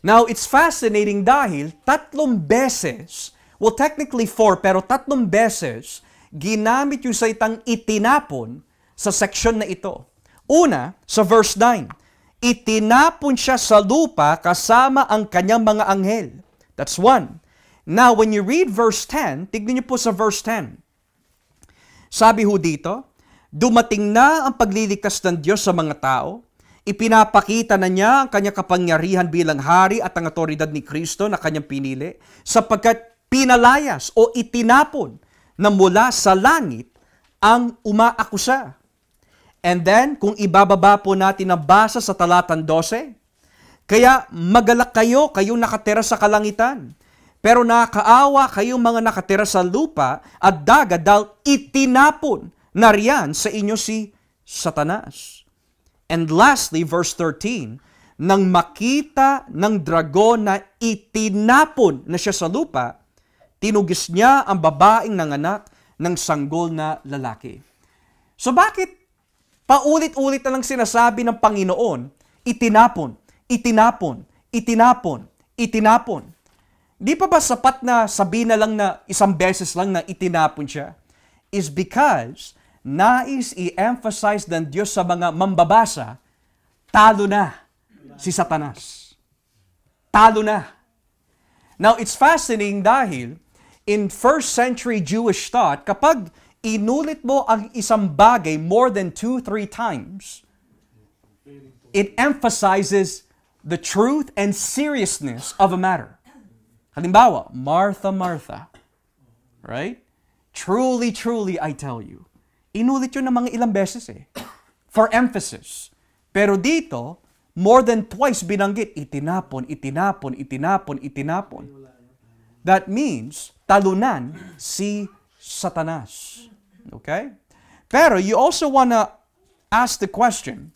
Now, it's fascinating dahil 3 beses, well technically 4, pero 3 beses, ginamit yung salitang itinapon sa section na ito. Una, sa verse 9, itinapon siya sa lupa kasama ang kanyang mga anghel. That's 1. Now, when you read verse 10, tignan niyo po sa verse 10. Sabi ho dito, dumating na ang pagliligtas ng Diyos sa mga tao, ipinapakita na niya ang kanyang kapangyarihan bilang hari at ang otoridad ni Kristo na kanyang pinili, sapagkat pinalayas o itinapon na mula sa langit ang umaakusa. And then, kung ibababa po natin ang basa sa talatang 12, kaya magalak kayo, kayong nakatira sa kalangitan. Pero nakakaawa kayong mga nakatira sa lupa at dagat dahil itinapon na riyan sa inyo si Satanas. And lastly, verse 13, nang makita ng dragon na itinapon na siya sa lupa, tinugis niya ang babaeng nanganak ng sanggol na lalaki. So bakit paulit-ulit na lang sinasabi ng Panginoon, itinapon, itinapon, itinapon, itinapon? Di pa ba sapat na sabihin na lang na isang beses lang na itinapon siya? Is because nais i-emphasize ng Diyos sa mga mambabasa, talo na si Satanas. Talo na. Now, it's fascinating dahil in first century Jewish thought, kapag inulit mo ang isang bagay more than 2-3 times, it emphasizes the truth and seriousness of a matter. Halimbawa, Martha, Martha. Right? Truly, truly, I tell you. Inulit yun ng mga ilang beses for emphasis. Pero dito, more than twice binanggit, itinapon, itinapon, itinapon, itinapon. That means, talunan si Satanas. Okay? Pero you also want to ask the question,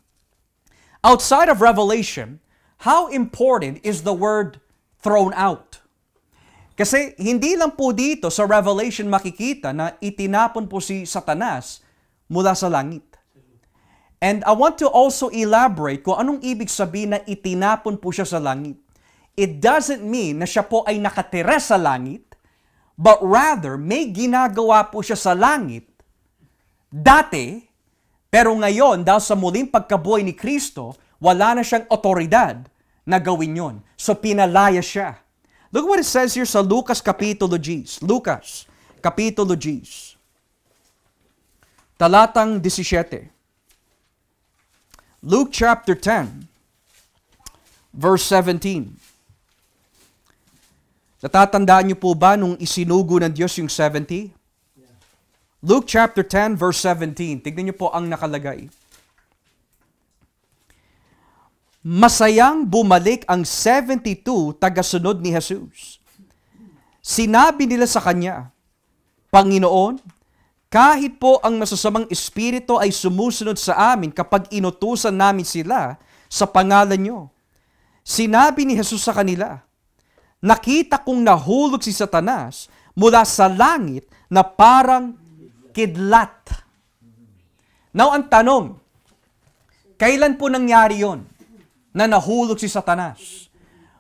outside of Revelation, how important is the word thrown out? Kasi hindi lang po dito sa Revelation makikita na itinapon po si Satanas mula sa langit. And I want to also elaborate kung anong ibig sabihin na itinapon po siya sa langit. It doesn't mean na siya po ay nakatira sa langit, but rather may ginagawa po siya sa langit dati, pero ngayon dahil sa muling pagkabuhay ni Kristo, wala na siyang otoridad na gawin yon. So pinalaya siya. Look what it says here sa Lucas Kapitulo 10. Lucas Kapitulo 10. Talatang 17. Luke chapter 10, verse 17. Natatandaan niyo po ba nung isinugo ng Diyos yung 70? Luke chapter 10, verse 17. Tignan niyo po ang nakalagay. Masayang bumalik ang 72 tagasunod ni Jesus. Sinabi nila sa kanya, Panginoon, kahit po ang masasamang espiritu ay sumusunod sa amin kapag inutusan namin sila sa pangalan niyo. Sinabi ni Jesus sa kanila, nakita kong nahulog si Satanas mula sa langit na parang kidlat. Now, ang tanong, kailan po nangyari yon na nahulog si Satanas?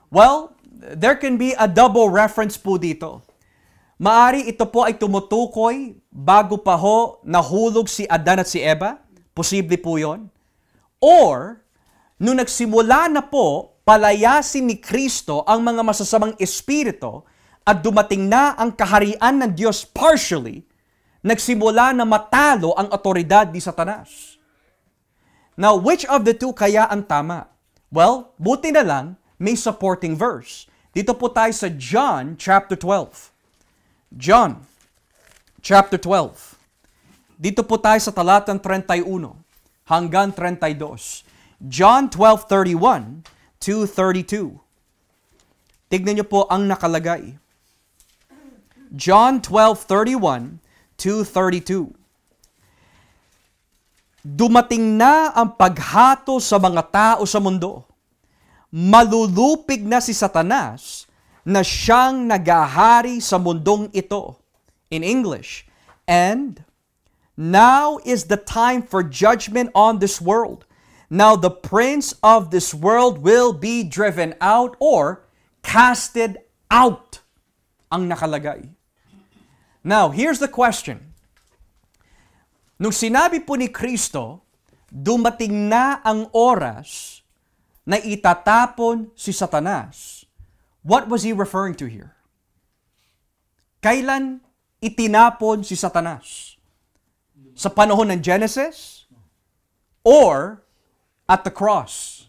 Well, there can be a double reference po dito. Maari ito po ay tumutukoy bago pa ho nahulog si Adan at si Eva. Posible po yon. Or, nung nagsimula na po palayasin ni Kristo ang mga masasamang espiritu at dumating na ang kaharian ng Diyos partially, nagsimula na matalo ang otoridad ni Satanas. Now, which of the two kaya ang tama? Well, buti na lang, may supporting verse. Dito po tayo sa John chapter 12. John chapter 12. Dito po tayo sa talatang 31 hanggang 32. John 12:31 to 32. Tignan niyo po ang nakalagay. John 12:31 to 32. dumating na ang paghato sa mga tao sa mundo. Malulupig na si Satanas na siyang nagahari sa mundong ito. In English, and now is the time for judgment on this world. Now the prince of this world will be driven out or casted out, ang nakalagay. Now, here's the question. Nung sinabi po ni Kristo, dumating na ang oras na itatapon si Satanas, what was he referring to here? Kailan itinapon si Satanas? Sa panahon ng Genesis? Or at the cross?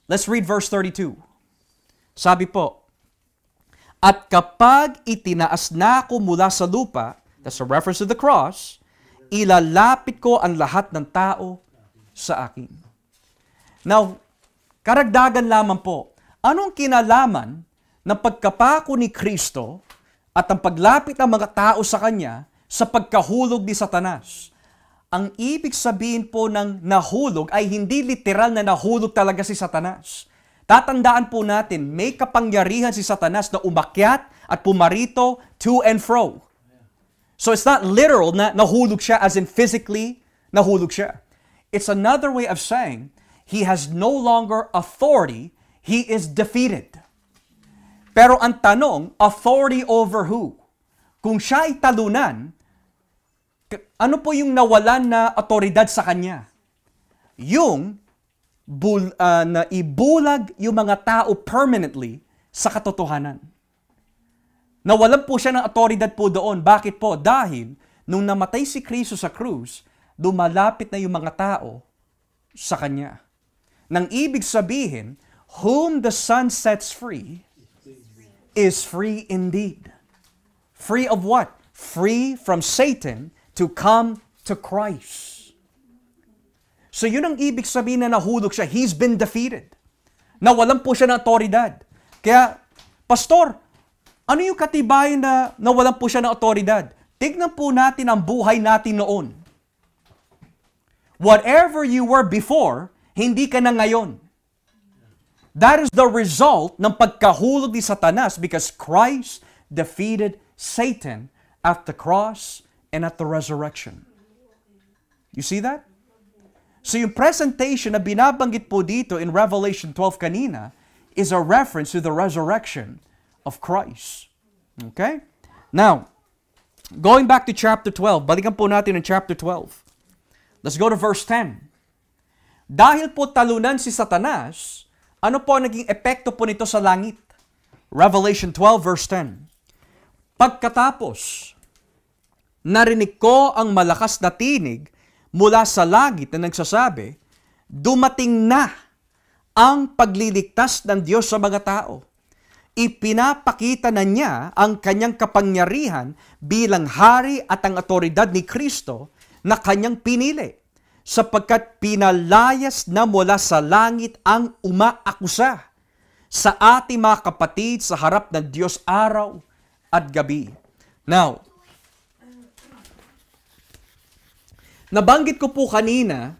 Let's read verse 32. Sabi po, at kapag itinaas na ako mula sa lupa, that's a reference to the cross, ilalapit ko ang lahat ng tao sa akin. Now, karagdagan lamang po, anong kinalaman ng pagkapako ni Kristo at ang paglapit ng mga tao sa Kanya sa pagkahulog ni Satanas? Ang ibig sabihin po ng nahulog ay hindi literal na nahulog talaga si Satanas. Tatandaan po natin, may kapangyarihan si Satanas na umakyat at pumarito to and fro. So it's not literal na nahulog siya as in physically nahulog siya. It's another way of saying, he has no longer authority, he is defeated. Pero ang tanong, authority over who? Kung siya ay talunan, ano po yung nawalan na otoridad sa kanya? Yung na ibulag yung mga tao permanently sa katotohanan. Nawalan po siya ng otoridad po doon. Bakit po? Dahil nung namatay si Kristo sa krus, dumalapit na yung mga tao sa Kanya. Nang ibig sabihin, whom the Son sets free is free indeed. Free of what? Free from Satan to come to Christ. So yun ang ibig sabihin na nahulog siya. He's been defeated. Nawalan po siya ng otoridad. Kaya, Pastor, ano yung katibayan na nawalan po siya ng otoridad? Tignan po natin ang buhay natin noon. Whatever you were before, hindi ka na ngayon. That is the result ng pagkahulog ni Satanas because Christ defeated Satan at the cross and at the resurrection. You see that? So yung presentation na binabanggit po dito in Revelation 12 kanina is a reference to the resurrection of Christ. Okay? Now, going back to chapter 12, balikan po natin in chapter 12. Let's go to verse 10. Dahil po talunan si Satanas, ano po naging epekto po nito sa langit? Revelation 12 verse 10. Pagkatapos, narinig ko ang malakas na tinig mula sa langit na nagsasabi, dumating na ang pagliligtas ng Diyos sa mga tao. Ipinapakita na niya ang kanyang kapangyarihan bilang hari at ang otoridad ni Kristo na kanyang pinili, sapagkat pinalayas na mula sa langit ang umaakusa sa ating mga kapatid sa harap ng Diyos araw at gabi. Now, nabanggit ko po kanina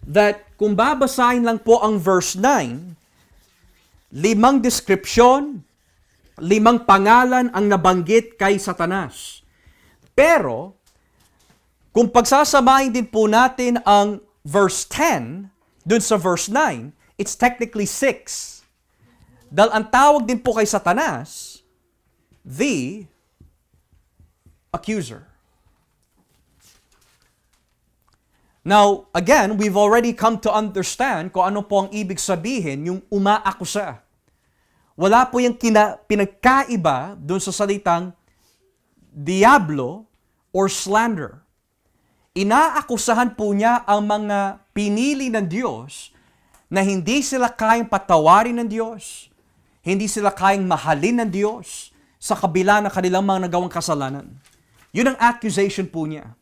that kung babasahin lang po ang verse 9, 5 deskripsyon, 5 pangalan ang nabanggit kay Satanas. Pero, kung pagsasamahin din po natin ang verse 10, dun sa verse 9, it's technically 6. Dahil ang tawag din po kay Satanas, the accuser. Now, again, we've already come to understand kung ano po ang ibig sabihin yung umaakusa. Wala po yung pinagkaiba doon sa salitang diablo or slander. Inaakusahan po niya ang mga pinili ng Diyos na hindi sila kayang patawarin ng Diyos, hindi sila kayang mahalin ng Diyos sa kabila ng kanilang mga nagawang kasalanan. Yun ang accusation po niya.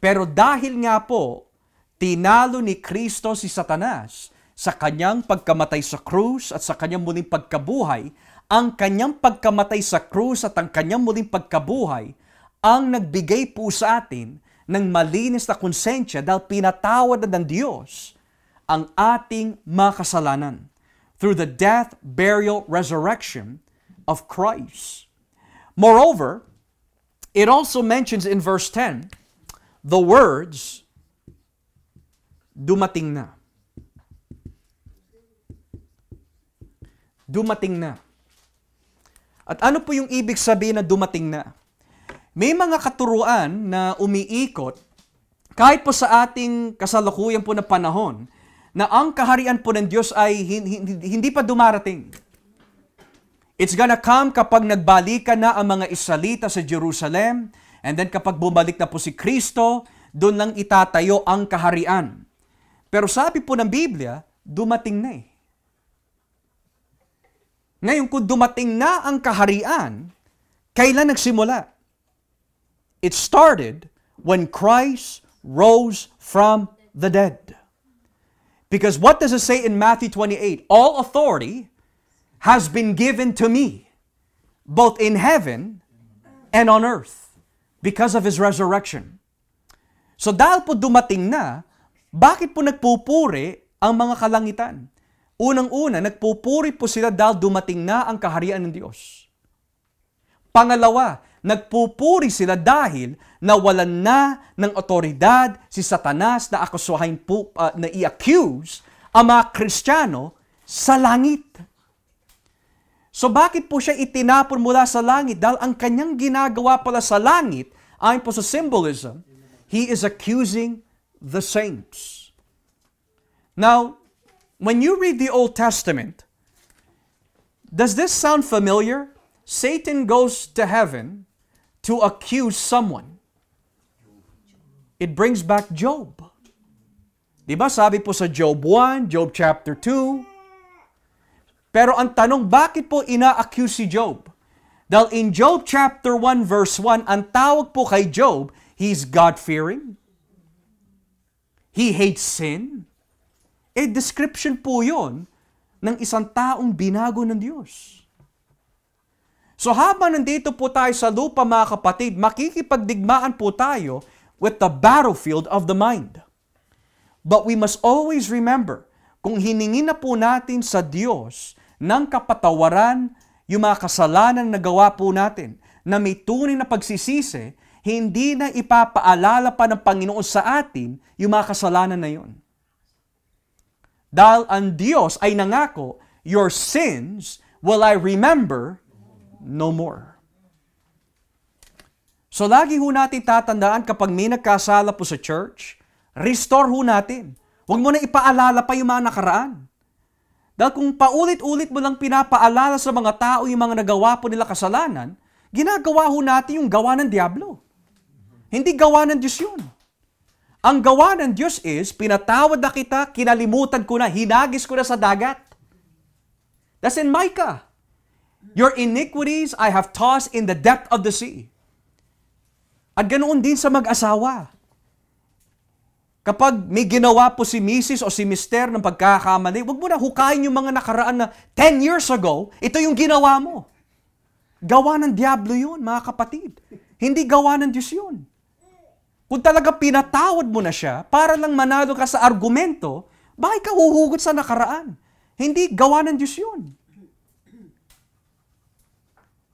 Pero dahil nga po, tinalo ni Kristo si Satanas sa kanyang pagkamatay sa krus at sa kanyang muling pagkabuhay, ang kanyang pagkamatay sa krus at ang kanyang muling pagkabuhay ang nagbigay po sa atin ng malinis na konsensya dahil pinatawad na ng Diyos ang ating mga kasalanan through the death, burial, resurrection of Christ. Moreover, it also mentions in verse 10 the words, dumating na. Dumating na. At ano po yung ibig sabihin na dumating na? May mga katuruan na umiikot kahit po sa ating kasalukuyan po na panahon na ang kaharian po ng Diyos ay hindi pa dumarating. It's gonna come kapag nagbalikan na ang mga Israelita sa Jerusalem, and then kapag bumalik na po si Kristo, doon lang itatayo ang kaharian. Pero sabi po ng Biblia, dumating na eh. Ngayon, kung dumating na ang kaharian, kailan nagsimula? It started when Christ rose from the dead. Because what does it say in Matthew 28? All authority has been given to me, both in heaven and on earth, because of His resurrection. So dahil po dumating na, bakit po nagpupuri ang mga kalangitan? Unang-una, nagpupuri po sila dahil dumating na ang kaharian ng Diyos. Pangalawa, nagpupuri sila dahil nawalan na ng otoridad si Satanas na akusuhin po, na i-accuse ang mga Kristiyano sa langit. So bakit po siya itinapon mula sa langit? Dahil ang kanyang ginagawa pala sa langit, ayon po sa symbolism, He is accusing the saints. Now, when you read the Old Testament, does this sound familiar? Satan goes to heaven to accuse someone. It brings back Job. Diba sabi po sa Job 1, Job chapter 2. Pero ang tanong, bakit po ina-accuse si Job? Dahil in Job chapter 1 verse 1, ang tawag po kay Job, he's God-fearing. He hates sin. Description po yon ng isang taong binago ng Diyos. So habang nandito po tayo sa lupa mga kapatid, makikipagdigmaan po tayo with the battlefield of the mind. But we must always remember, kung hiningi na po natin sa Diyos ng kapatawaran yung mga kasalanan na gawa po natin, na may tunay na pagsisisi, hindi na ipapaalala pa ng Panginoon sa atin yung mga kasalanan na yun. Dahil ang Diyos ay nangako, your sins will I remember no more. So lagi ho natin tatandaan kapag may nagkasala po sa church, restore ho natin. Huwag mo na ipaalala pa yung mga nakaraan. Dahil kung paulit-ulit mo lang pinapaalala sa mga tao yung mga nagawa po nila kasalanan, ginagawa ho natin yung gawa ng Diablo. Hindi gawa ng Diyos yun. Ang gawa ng Diyos is, pinatawad na kita, kinalimutan ko na, hinagis ko na sa dagat. That's in Micah. Your iniquities I have tossed in the depth of the sea. At ganoon din sa mag-asawa. Kapag may ginawa po si Mrs. o si Mr. ng pagkakamali, huwag mo na hukayin yung mga nakaraan na 10 years ago, ito yung ginawa mo. Gawa ng Diablo yun, mga kapatid. Hindi gawa ng Diyos yun. Kung talaga pinatawad mo na siya, para lang manalo ka sa argumento, bakit ka huhugot sa nakaraan? Hindi gawa ng Diyos yun.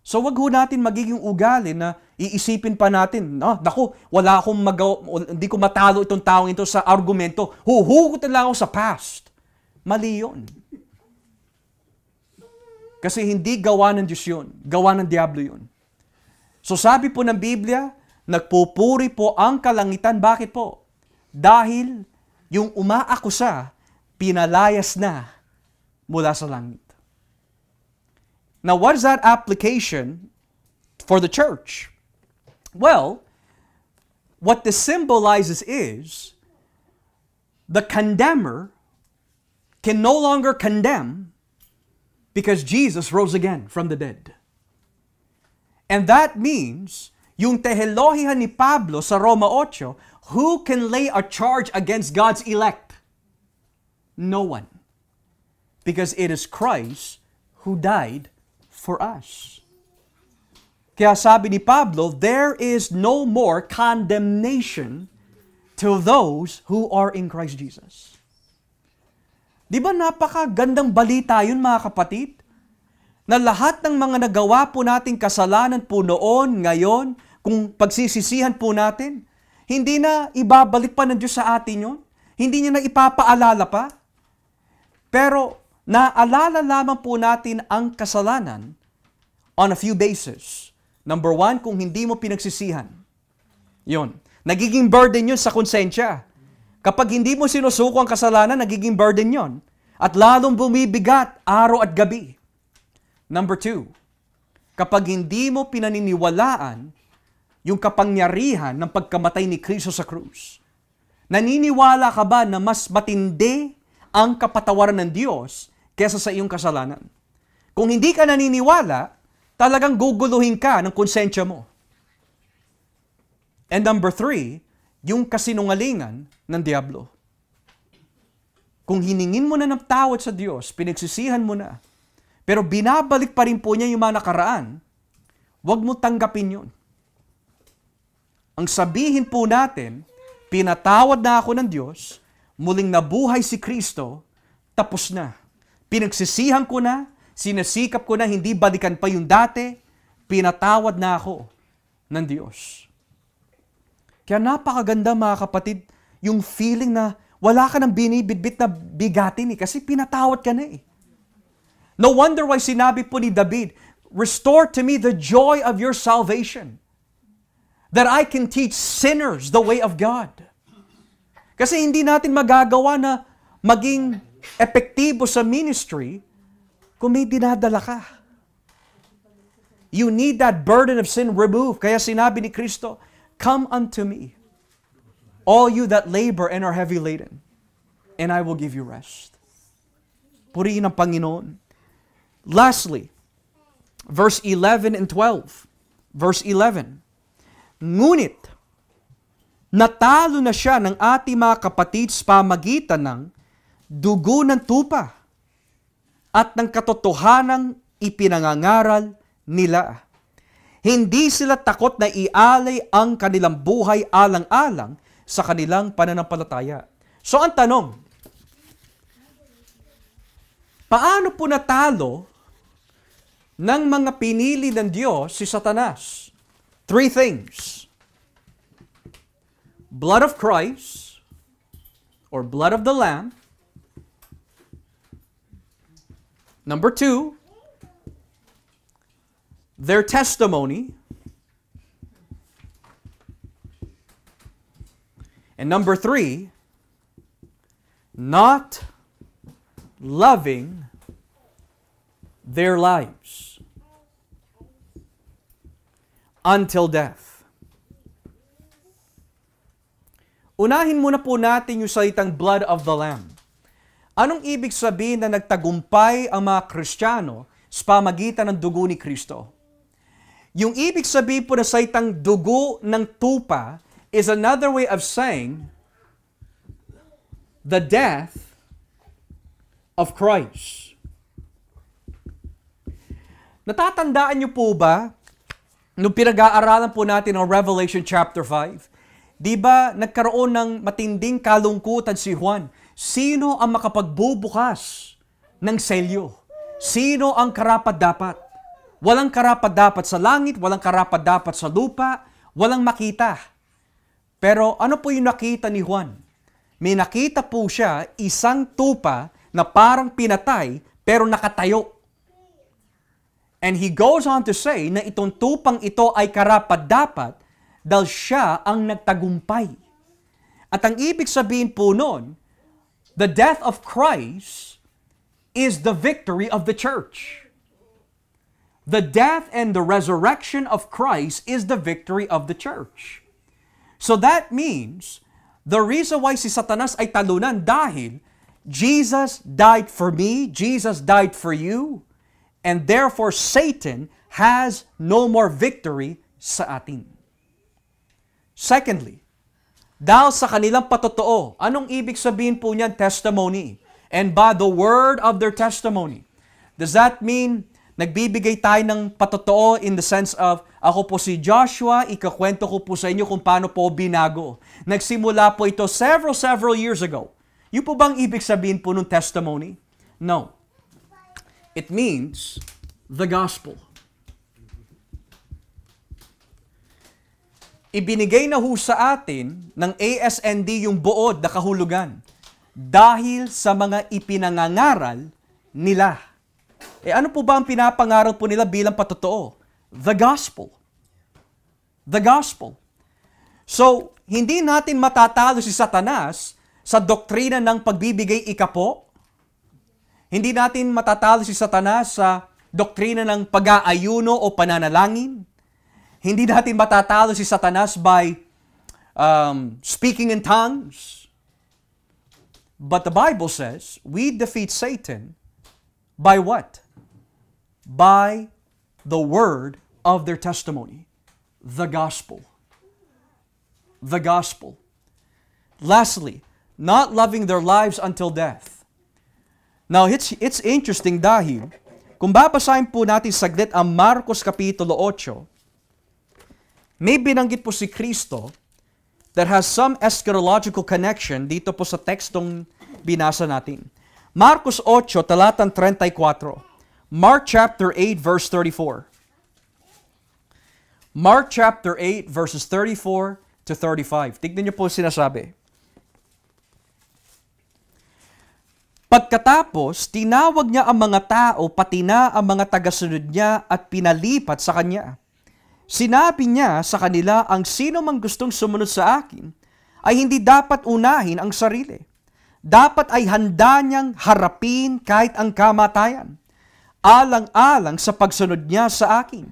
So wag ho natin magiging ugali na iisipin pa natin, naku, wala akong hindi ko matalo itong taong ito sa argumento. Huhugot na lang ako sa past. Mali yun. Kasi hindi gawa ng Diyos yun. Gawa ng Diablo yun. So sabi po ng Biblia, nagpupuri po ang kalangitan. Bakit po? Dahil yung umaakusa, pinalayas na mula sa langit. Now, what is that application for the church? Well, what this symbolizes is the condemner can no longer condemn because Jesus rose again from the dead. And that means, yung tehelohihan ni Pablo sa Roma 8, who can lay a charge against God's elect? No one. Because it is Christ who died for us. Kaya sabi ni Pablo, there is no more condemnation to those who are in Christ Jesus. Di ba napakagandang balita yun mga kapatid? Na lahat ng mga nagawa po nating kasalanan po noon, ngayon, kung pagsisisihan po natin, hindi na ibabalik pa ng Diyos sa atin yun. Hindi niya na ipapaalala pa. Pero naalala lamang po natin ang kasalanan on a few bases. Number one, kung hindi mo pinagsisihan. Yun. Nagiging burden yun sa konsensya. Kapag hindi mo sinusuko ang kasalanan, nagiging burden yun. At lalong bumibigat araw at gabi. Number two, kapag hindi mo pinaniniwalaan yung kapangyarihan ng pagkamatay ni Kristo sa krus, naniniwala ka ba na mas matindi ang kapatawaran ng Diyos kesa sa iyong kasalanan? Kung hindi ka naniniwala, talagang guguluhin ka ng konsensya mo. And number three, yung kasinungalingan ng diablo. Kung hiningin mo na ng tawad sa Diyos, pinagsisihan mo na, pero binabalik pa rin po niya yung mga nakaraan, huwag mo tanggapin yun. Ang sabihin po natin, pinatawad na ako ng Diyos, muling nabuhay si Kristo, tapos na. Pinagsisihan ko na, sinasikap ko na hindi balikan pa yung dati, pinatawad na ako ng Diyos. Kaya napakaganda mga kapatid, yung feeling na wala ka nang binibitbit na bigatin kasi pinatawad ka na eh. No wonder why sinabi po ni David, restore to me the joy of your salvation, that I can teach sinners the way of God. Kasi hindi natin magagawa na maging epektibo sa ministry kung may dinadala ka. You need that burden of sin removed. Kaya sinabi ni Kristo, come unto me, all you that labor and are heavy laden, and I will give you rest. Purihin ang Panginoon. Lastly, verse 11 and 12. Verse 11. Ngunit, natalo na siya ng ating mga kapatid sa pamagitan ng dugo ng tupa at ng katotohanang ipinangangaral nila. Hindi sila takot na ialay ang kanilang buhay alang-alang sa kanilang pananampalataya. So ang tanong, paano po natalo ng mga pinili ng Diyos si Satanas? Three things. Blood of Christ, or blood of the Lamb. Number two, their testimony. And number three, not loving their lives until death. Unahin muna po natin yung salitang blood of the Lamb. Anong ibig sabihin na nagtagumpay ang mga Kristiyano sa pamagitan ng dugo ni Kristo? Yung ibig sabihin po na salitang dugo ng tupa is another way of saying the death of Christ. Natatandaan niyo po ba nung pinag-aaralan po natin ng Revelation chapter 5? Di ba nagkaroon ng matinding kalungkutan si Juan? Sino ang makapagbubukas ng selyo? Sino ang karapat-dapat? Walang karapat-dapat sa langit, walang karapat-dapat sa lupa, walang makita. Pero ano po yung nakita ni Juan? May nakita po siya isang tupa na parang pinatay pero nakatayo. And he goes on to say na itong tupang ito ay karapat-dapat dahil siya ang nagtagumpay. At ang ibig sabihin po nun, the death of Christ is the victory of the church. The death and the resurrection of Christ is the victory of the church. So that means, the reason why si Satanas ay talunan dahil Jesus died for me, Jesus died for you, and therefore Satan has no more victory sa atin. Secondly, dahil sa kanilang patotoo, anong ibig sabihin po niyan? Testimony. And by the word of their testimony. Does that mean Nagbibigay tayo ng patotoo in the sense of, ako po si Joshua, ikakwento ko po sa inyo kung paano po binago. Nagsimula po ito several years ago. Yung po bang ibig sabihin po ng testimony? No. It means the gospel. Ibinigay na ho sa atin ng ASND yung buod na kahulugan dahil sa mga ipinangangaral nila. Ano po ba ang pinapangaral po nila bilang patotoo? The gospel. The gospel. So, hindi natin matatalo si Satanas sa doktrina ng pagbibigay ikapo. Hindi natin matatalo si Satanas sa doktrina ng pag-aayuno o pananalangin. Hindi natin matatalo si Satanas by speaking in tongues. But the Bible says, we defeat Satan by what? By the word of their testimony. The gospel. The gospel. Lastly, not loving their lives until death. Now, it's interesting dahil, kung babasahin po natin saglit ang Marcos Kapitulo 8, may binanggit po si Kristo that has some eschatological connection dito po sa tekstong binasa natin. Marcos 8, talatang 34. Mark chapter 8, verse 34. Mark chapter 8, verses 34 to 35. Tignan niyo po sinasabi. Pagkatapos, tinawag niya ang mga tao, pati na ang mga tagasunod niya at pinalipat sa kanya. Sinabi niya sa kanila, ang sino mang gustong sumunod sa akin, ay hindi dapat unahin ang sarili. Dapat ay handa niyang harapin kahit ang kamatayan, alang-alang sa pagsunod niya sa akin.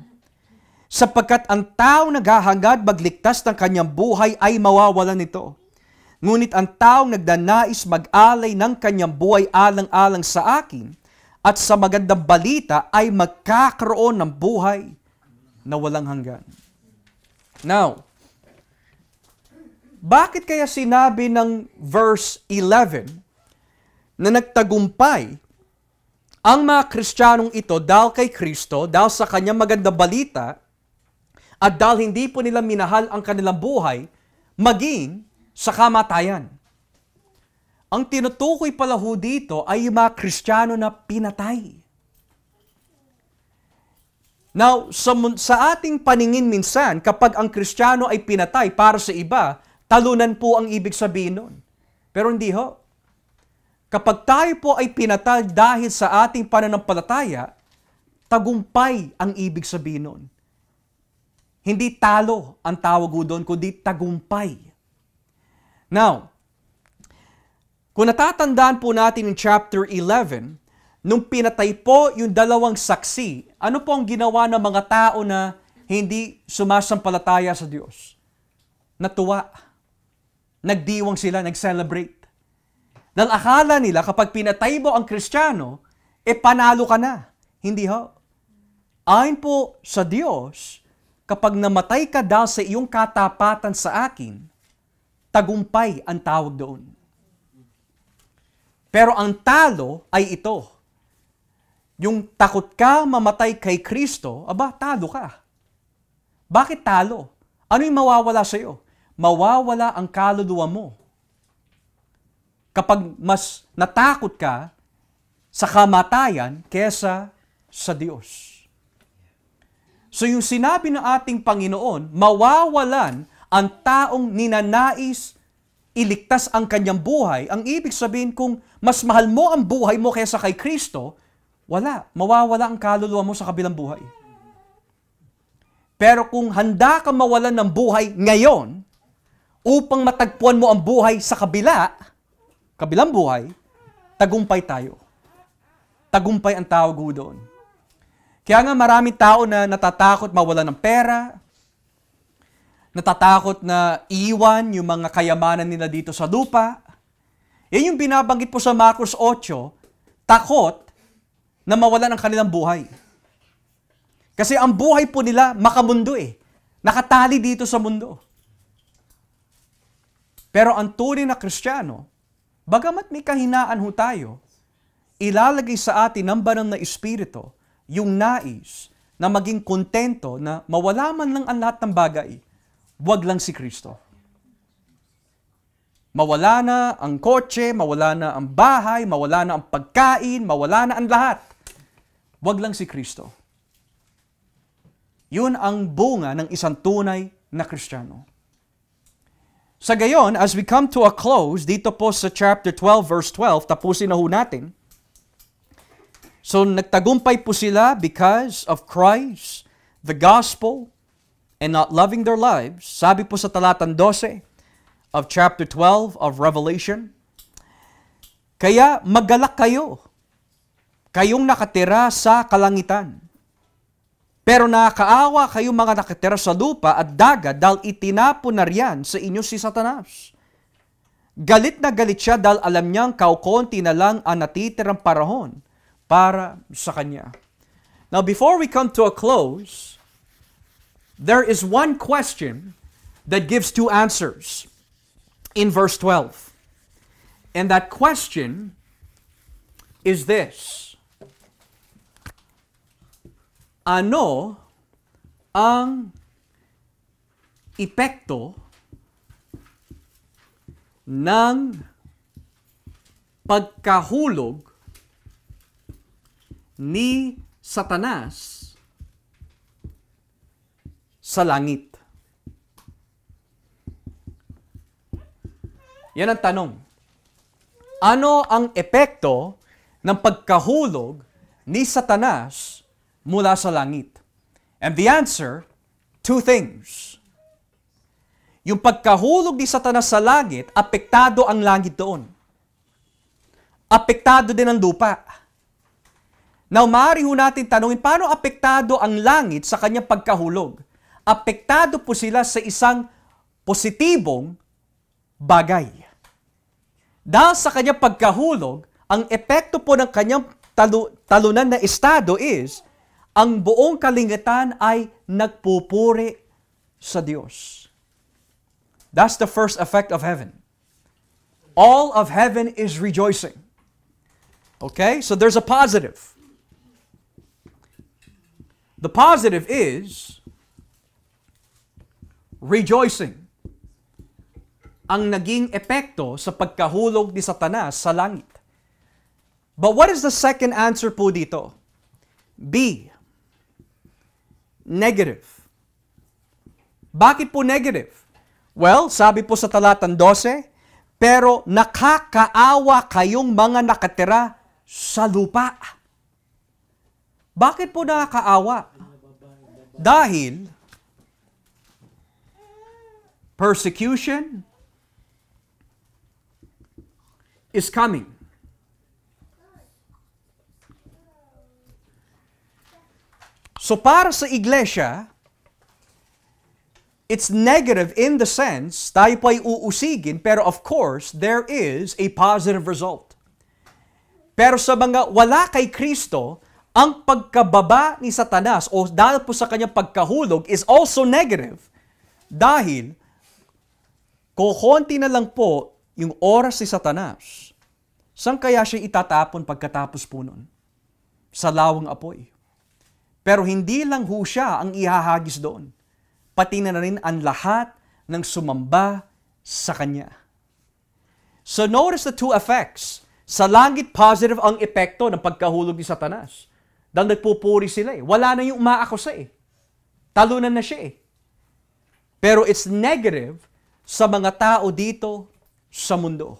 Sapagkat ang tao naghahangad magligtas ng kanyang buhay ay mawawalan nito. Ngunit ang taong nagdanais mag-alay ng kanyang buhay alang-alang sa akin at sa magandang balita ay magkakaroon ng buhay na walang hanggan. Now, bakit kaya sinabi ng verse 11 na nagtagumpay ang mga Kristiyanong ito dahil kay Kristo, dahil sa kanyang magandang balita, at dahil hindi po nila minahal ang kanilang buhay, maging sa kamatayan? Ang tinutukoy pala ho dito ay yung mga Kristiyano na pinatay. Now, sa ating paningin minsan, kapag ang Kristiyano ay pinatay para sa iba, talunan po ang ibig sabihin nun. Pero hindi ho. Kapag tayo po ay pinatay dahil sa ating pananampalataya, tagumpay ang ibig sabihin nun. Hindi talo ang tawag doon, kundi tagumpay. Now, kung natatandaan po natin in chapter 11, nung pinatay po yung dalawang saksi, ano po ang ginawa ng mga tao na hindi sumasampalataya sa Diyos? Natuwa. Nagdiwang sila, nag-celebrate. Dahil akala nila kapag pinatay mo ang Kristiyano, panalo ka na. Hindi ho. Ayon po sa Diyos, kapag namatay ka dahil sa iyong katapatan sa akin, tagumpay ang tawag doon. Pero ang talo ay ito. Yung takot ka mamatay kay Kristo, talo ka. Bakit talo? Ano yung mawawala sa iyo? Mawawala ang kaluluwa mo. Kapag mas natakot ka sa kamatayan kesa sa Diyos. So yung sinabi ng ating Panginoon, mawawalan ang taong ninanais iligtas ang kanyang buhay. Ang ibig sabihin kung mas mahal mo ang buhay mo kesa kay Kristo, mawawala ang kaluluwa mo sa kabilang buhay. Pero kung handa ka mawalan ng buhay ngayon, upang matagpuan mo ang buhay sa kabilang buhay, tagumpay tayo. Tagumpay ang tawag doon. Kaya nga maraming tao na natatakot mawalan ng pera, natatakot na iwan yung mga kayamanan nila dito sa lupa. Yan yung binabanggit po sa Marcos 8, takot na mawalan ang kanilang buhay. Kasi ang buhay po nila makamundo nakatali dito sa mundo. Pero ang tunay na Kristiyano, bagamat may kahinaan ho tayo, ilalagay sa atin ng banal na Espiritu yung nais na maging kontento na mawala man lang ang lahat ng bagay, wag lang si Kristo. Mawala na ang kotse, mawala na ang bahay, mawala na ang pagkain, mawala na ang lahat. Wag lang si Kristo. Yun ang bunga ng isang tunay na Kristiyano. Sa gayon, as we come to a close, dito po sa chapter 12, verse 12, tapusin na ho natin. So, nagtagumpay po sila because of Christ, the gospel, and not loving their lives. Sabi po sa talatang 12 of chapter 12 of Revelation, kaya magalak kayo, kayong nakatira sa kalangitan. Pero nakakaawa kayong mga nakatira sa lupa at dagat dahil itinapon na riyan sa inyo si Satanas. Galit na galit siya dahil alam niyang kaukonti na lang ang natitirang panahon para sa kanya. Now, before we come to a close, there is one question that gives two answers in verse 12. And that question is this: ano ang epekto ng pagkahulog ni Satanas sa langit? Yan ang tanong. Ano ang epekto ng pagkahulog ni Satanas mula sa langit? And the answer, two things. Yung pagkahulog ni Satanas sa langit, apektado ang langit doon. Apektado din ang lupa. Now, maaari ho natin tanungin, paano apektado ang langit sa kanyang pagkahulog? Apektado po sila sa isang positibong bagay. Dahil sa kanyang pagkahulog, ang epekto po ng kanyang talunan na estado is, ang buong kalingatan ay nagpupuri sa Diyos. That's the first effect of heaven. All of heaven is rejoicing. Okay? So there's a positive. The positive is rejoicing. Ang naging epekto sa pagkahulog ni Satanas sa langit. But what is the second answer po dito? B. Negative. Bakit po negative? Well, sabi po sa talatang 12, pero nakakaawa kayong mga nakatira sa lupa. Bakit po nakakaawa? Dahil persecution is coming. So para sa iglesia, it's negative in the sense, tayo po ay uusigin, pero of course, there is a positive result. Pero sa mga wala kay Kristo, ang pagkababa ni Satanas o dahil po sa kanyang pagkahulog is also negative. Dahil, kukunti na lang po yung oras ni Satanas. Saan kaya siya itatapon pagkatapos po nun? Sa lawang apoy. Pero hindi lang ho siya ang ihahagis doon. Pati na rin ang lahat ng sumamba sa kanya. So notice the two effects. Sa langit, positive ang epekto ng pagkahulog ni Satanas. Dahil nagpupuri sila eh. Wala na yung umaakusa eh. Talunan na siya eh. Pero it's negative sa mga tao dito sa mundo.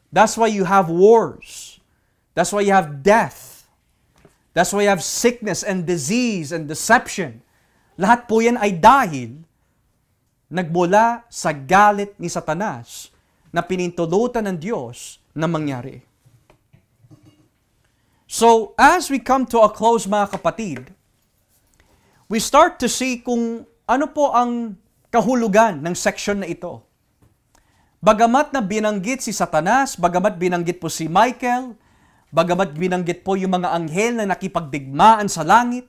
That's why you have wars. That's why you have death. That's why you have sickness and disease and deception. Lahat po yan ay dahil nagmula sa galit ni Satanas na pinintulutan ng Diyos na mangyari. So, as we come to a close mga kapatid, we start to see kung ano po ang kahulugan ng section na ito. Bagamat na binanggit si Satanas, bagamat binanggit po si Michael, bagamat binanggit po yung mga anghel na nakipagdigmaan sa langit,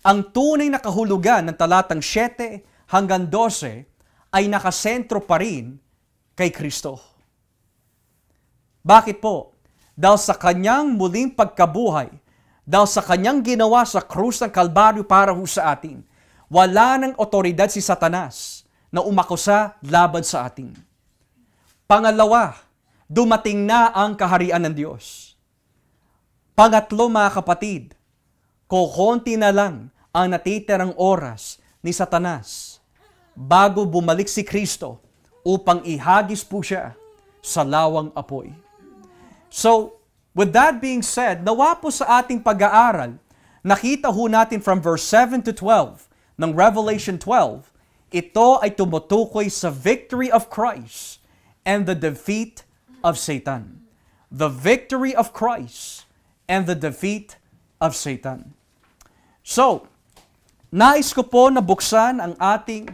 ang tunay na kahulugan ng talatang 7 hanggang 12 ay nakasentro pa rin kay Kristo. Bakit po? Dahil sa kanyang muling pagkabuhay, Dahil sa kanyang ginawa sa krus ng Kalbaryo para ho sa atin, wala ng otoridad si Satanas na umakusa laban sa atin. Pangalawa, dumating na ang kaharian ng Diyos. Pangatlo, mga kapatid, kokonti na lang ang natitirang oras ni Satanas bago bumalik si Kristo upang ihagis po siya sa lawang apoy. So, with that being said, nawa po sa ating pag-aaral, nakita ho natin from verse 7 to 12 ng Revelation 12, ito ay tumutukoy sa victory of Christ and the defeat of Satan. The victory of Christ and the defeat of Satan. So, nais ko po na buksan ang ating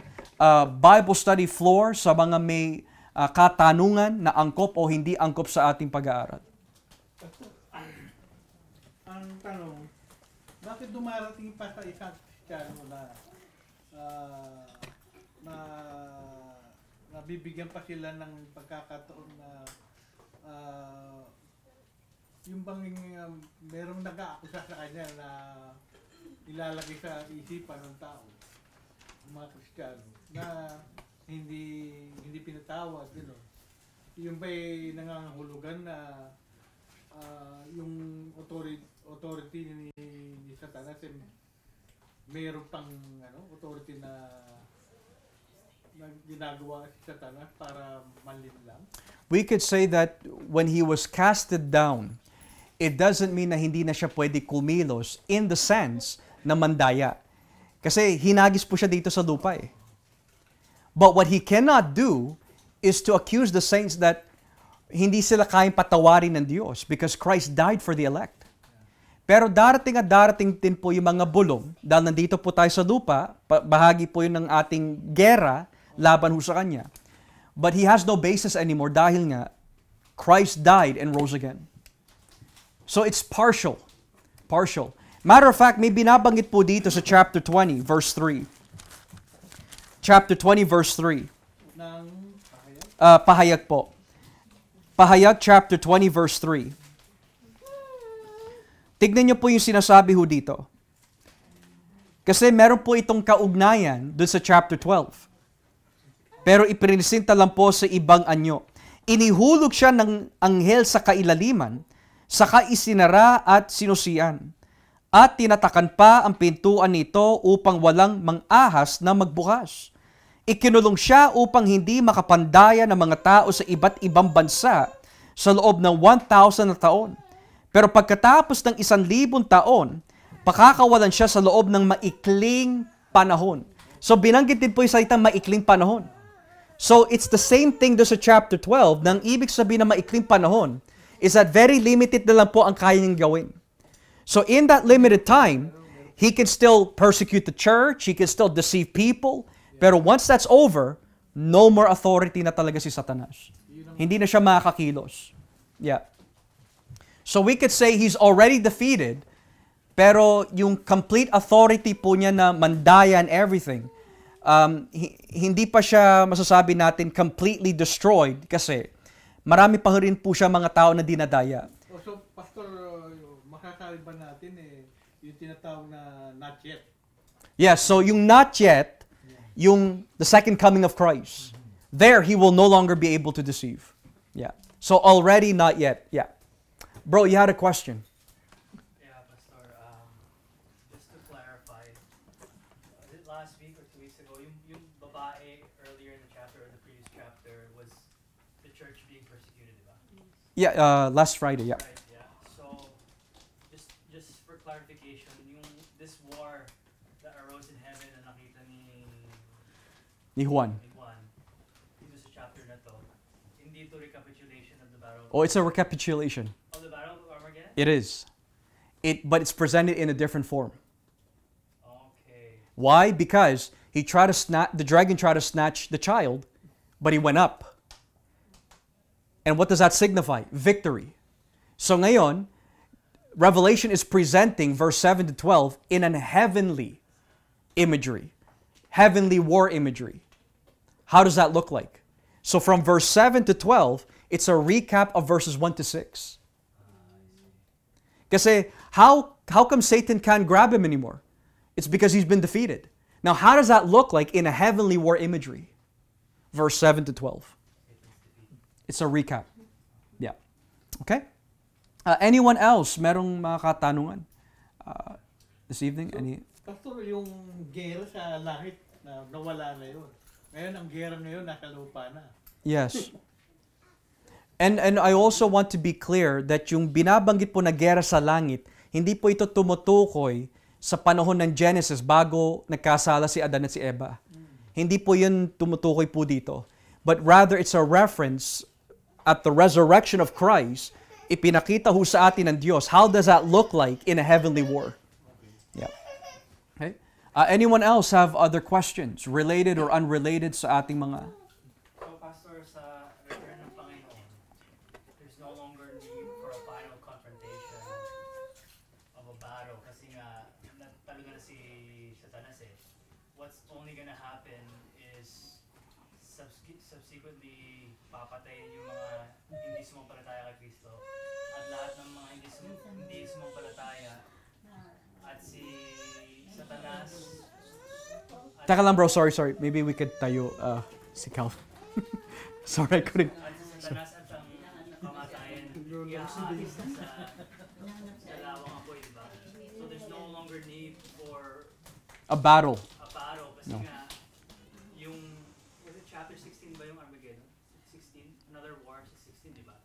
Bible study floor sa mga may katanungan na angkop o hindi angkop sa ating pag-aaral. Ang tanong, bakit dumarating pa sa isang Kristiyano na nabibigyan pa sila ng pagkakataon na yung bang merong nag-aakusa sa kanya na ilalagay sa isipan ng tao, ng mga Kristiyano, na hindi pinatawad, gano'n. Yung ba'y nangangahulugan na yung authority ni Satanas mayroon pang authority na ginagawa si Satanas para manlinlang? We could say that when he was casted down, it doesn't mean na hindi na siya pwede kumilos in the sense na mandaya. Kasi hinagis po siya dito sa lupa eh. But what he cannot do is to accuse the saints that hindi sila kayang patawarin ng Diyos because Christ died for the elect. Pero darating at darating din po yung mga bulong dahil nandito po tayo sa lupa, bahagi po yun ng ating gera laban ho sa Kanya. But he has no basis anymore dahil nga Christ died and rose again. So it's partial. Partial. Matter of fact, may binabanggit po dito sa chapter 20, verse 3. Chapter 20, verse 3. Ng pahayag? Pahayag po. Pahayag chapter 20, verse 3. Tignan niyo po yung sinasabi ho dito. Kasi meron po itong kaugnayan doon sa chapter 12. Pero iprinisinta lang po sa ibang anyo. Inihulog siya ng anghel sa kailaliman, saka isinara at sinusian. At tinatakan pa ang pintuan nito upang walang mang-ahas na magbukas. Ikinulong siya upang hindi makapandaya ng mga tao sa iba't ibang bansa sa loob ng 1,000 na taon. Pero pagkatapos ng 1,000 taon, pakakawalan siya sa loob ng maikling panahon. So binanggit din po yung salitang maikling panahon. So it's the same thing doon sa chapter 12, nang ibig sabihin ng maikling panahon is that very limited na lang po ang kaya niyang gawin. So in that limited time, he can still persecute the church, he can still deceive people, pero once that's over, no more authority na talaga si Satanas. Hindi na siya makakakilos. Yeah. So we could say he's already defeated, pero yung complete authority po niya na mandaya and everything, hindi pa siya masasabi natin completely destroyed kasi marami pa rin po siya mga tao na dinadaya. So, Pastor, masasabi ba natin yung tinatawag na not yet? Yes, so yung not yet, yung the second coming of Christ, there he will no longer be able to deceive. Yeah. So already not yet. Yeah. Bro, you had a question. Yeah, Pastor. Just to clarify, was it last week or 2 weeks ago, yung babae earlier in the chapter or the previous chapter was the church being persecuted, diba? Yeah, last Friday, yeah. Right, yeah. So, just for clarification, this war that arose in heaven na nakita Ni Juan. dito sa chapter na to, hindi to recapitulation of the battle. Oh, it's a recapitulation. Of the battle of Armageddon? It is. But it's presented in a different form. Okay. Why? Because the dragon tried to snatch the child, but he went up. And what does that signify? Victory. So ngayon, Revelation is presenting verse 7 to 12 in an heavenly imagery. Heavenly war imagery. How does that look like? So from verse 7 to 12, it's a recap of verses 1 to 6. Kasi How come Satan can't grab him anymore? It's because he's been defeated. Now, how does that look like in a heavenly war imagery? Verse 7 to 12. It's a recap. Yeah. Okay? Anyone else? Merong mga katanungan? This evening? Any? Pastor, yung gera sa langit, nawala na yun. Ngayon, ang gera ngayon, nasa lupa na. Yes. And I also want to be clear that yung binabanggit po na gera sa langit, hindi po ito tumutukoy sa panahon ng Genesis bago nagkasala si Adan at si Eva. Hindi po yun tumutukoy po dito. But rather, it's a reference at the resurrection of Christ. Ipinakita ho sa atin ng Diyos. How does that look like in a heavenly war? Yeah. Okay. Anyone else have other questions related or unrelated sa ating mga... So, Pastor, sa return ng Panginoon, there's no longer need for a final confrontation of a battle kasi nga, talo na si Satanas eh. What's only gonna happen is subsequently papatayin yung mga hindi sumampalataya kay Kristo at lahat ng mga hindi sumampalataya at si Satanas. Teka lang bro, sorry. Maybe we could tayo si Cal. Sorry, I couldn't. At si Satanas at ang kamatayan iaalis sa dalawang apoy, diba? So there's no longer need for A battle. kasi No. nga yung was it chapter 16 ba yung Armageddon? 16 another war sa 16, diba?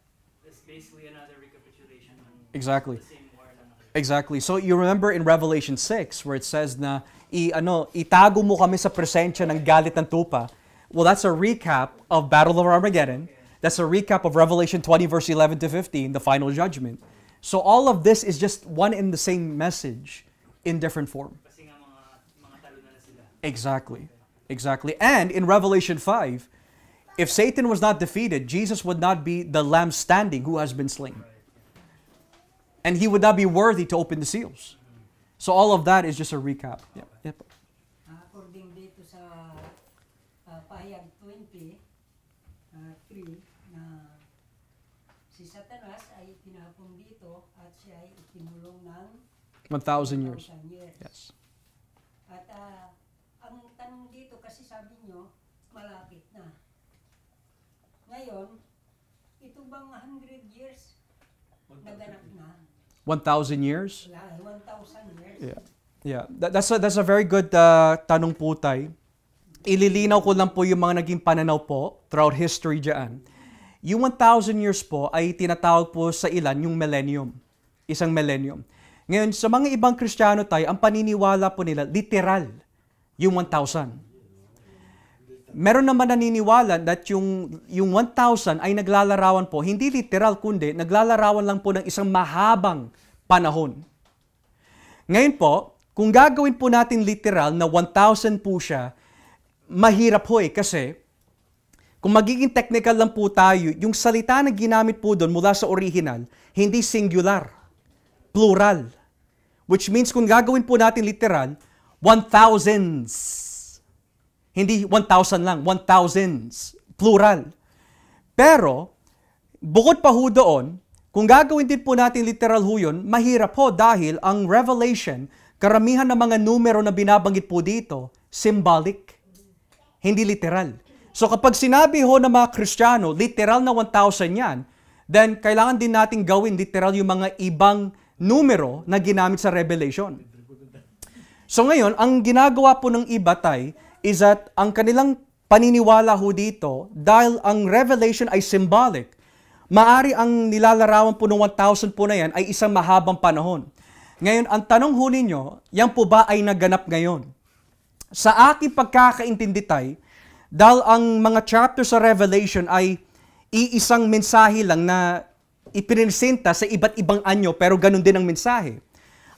It's basically another recapitulation ng Exactly. the same war na nakita. Exactly. So you remember in Revelation 6 where it says na itago mo kami sa presensya ng galit ng tupa. Well, that's a recap of Battle of Armageddon. That's a recap of Revelation 20 verse 11 to 15, the final judgment. So all of this is just one and the same message in different form. Kasi nga mga talo na sila. Exactly. And in Revelation 5, if Satan was not defeated, Jesus would not be the lamb standing who has been slain. And he would not be worthy to open the seals. So all of that is just a recap. Yep. According dito sa pahayag 20, 3, na si Satanas ay tinapon dito at siya ay itinulong ng 1,000 years. 1,000 years. Yes. At ang tanong dito kasi sabi nyo, malapit na. Ngayon, ito bang 100 years naganap na? 1,000 years? Wala, 1,000 years. Yeah. That's a very good tanong po, Tay. Ililinaw ko lang po yung mga naging pananaw po throughout history dyan. Yung 1,000 years po ay tinatawag po sa ilan yung millennium. Isang millennium. Ngayon, sa mga ibang Kristiyano tayo, ang paniniwala po nila, literal, yung 1,000. Meron naman naniniwala that yung 1,000 ay naglalarawan po, hindi literal kundi, naglalarawan lang po ng isang mahabang panahon. Ngayon po, kung gagawin po natin literal na 1,000 po siya, mahirap po kasi kung magiging technical lang po tayo, yung salita na ginamit po doon mula sa original, hindi singular, plural. Which means kung gagawin po natin literal, 1,000s. Hindi 1,000 lang, 1,000s, plural. Pero, bukod pa ho doon, kung gagawin din po natin literal ho yun, mahirap po dahil ang Revelation, karamihan ng mga numero na binabanggit po dito, symbolic, hindi literal. So kapag sinabi ho ng mga Kristiyano, literal na 1,000 yan, then kailangan din natin gawin literal yung mga ibang numero na ginamit sa Revelation. So ngayon, ang ginagawa po ng iba tay is that ang kanilang paniniwala ho dito, dahil ang Revelation ay symbolic, maari ang nilalarawan po ng 1,000 po na yan ay isang mahabang panahon. Ngayon, ang tanong ho ninyo, yan po ba ay naganap ngayon? Sa aking pagkakaintindi tay, dahil ang mga chapter sa Revelation ay iisang mensahe lang na ipinipresenta sa iba't ibang anyo pero ganun din ang mensahe.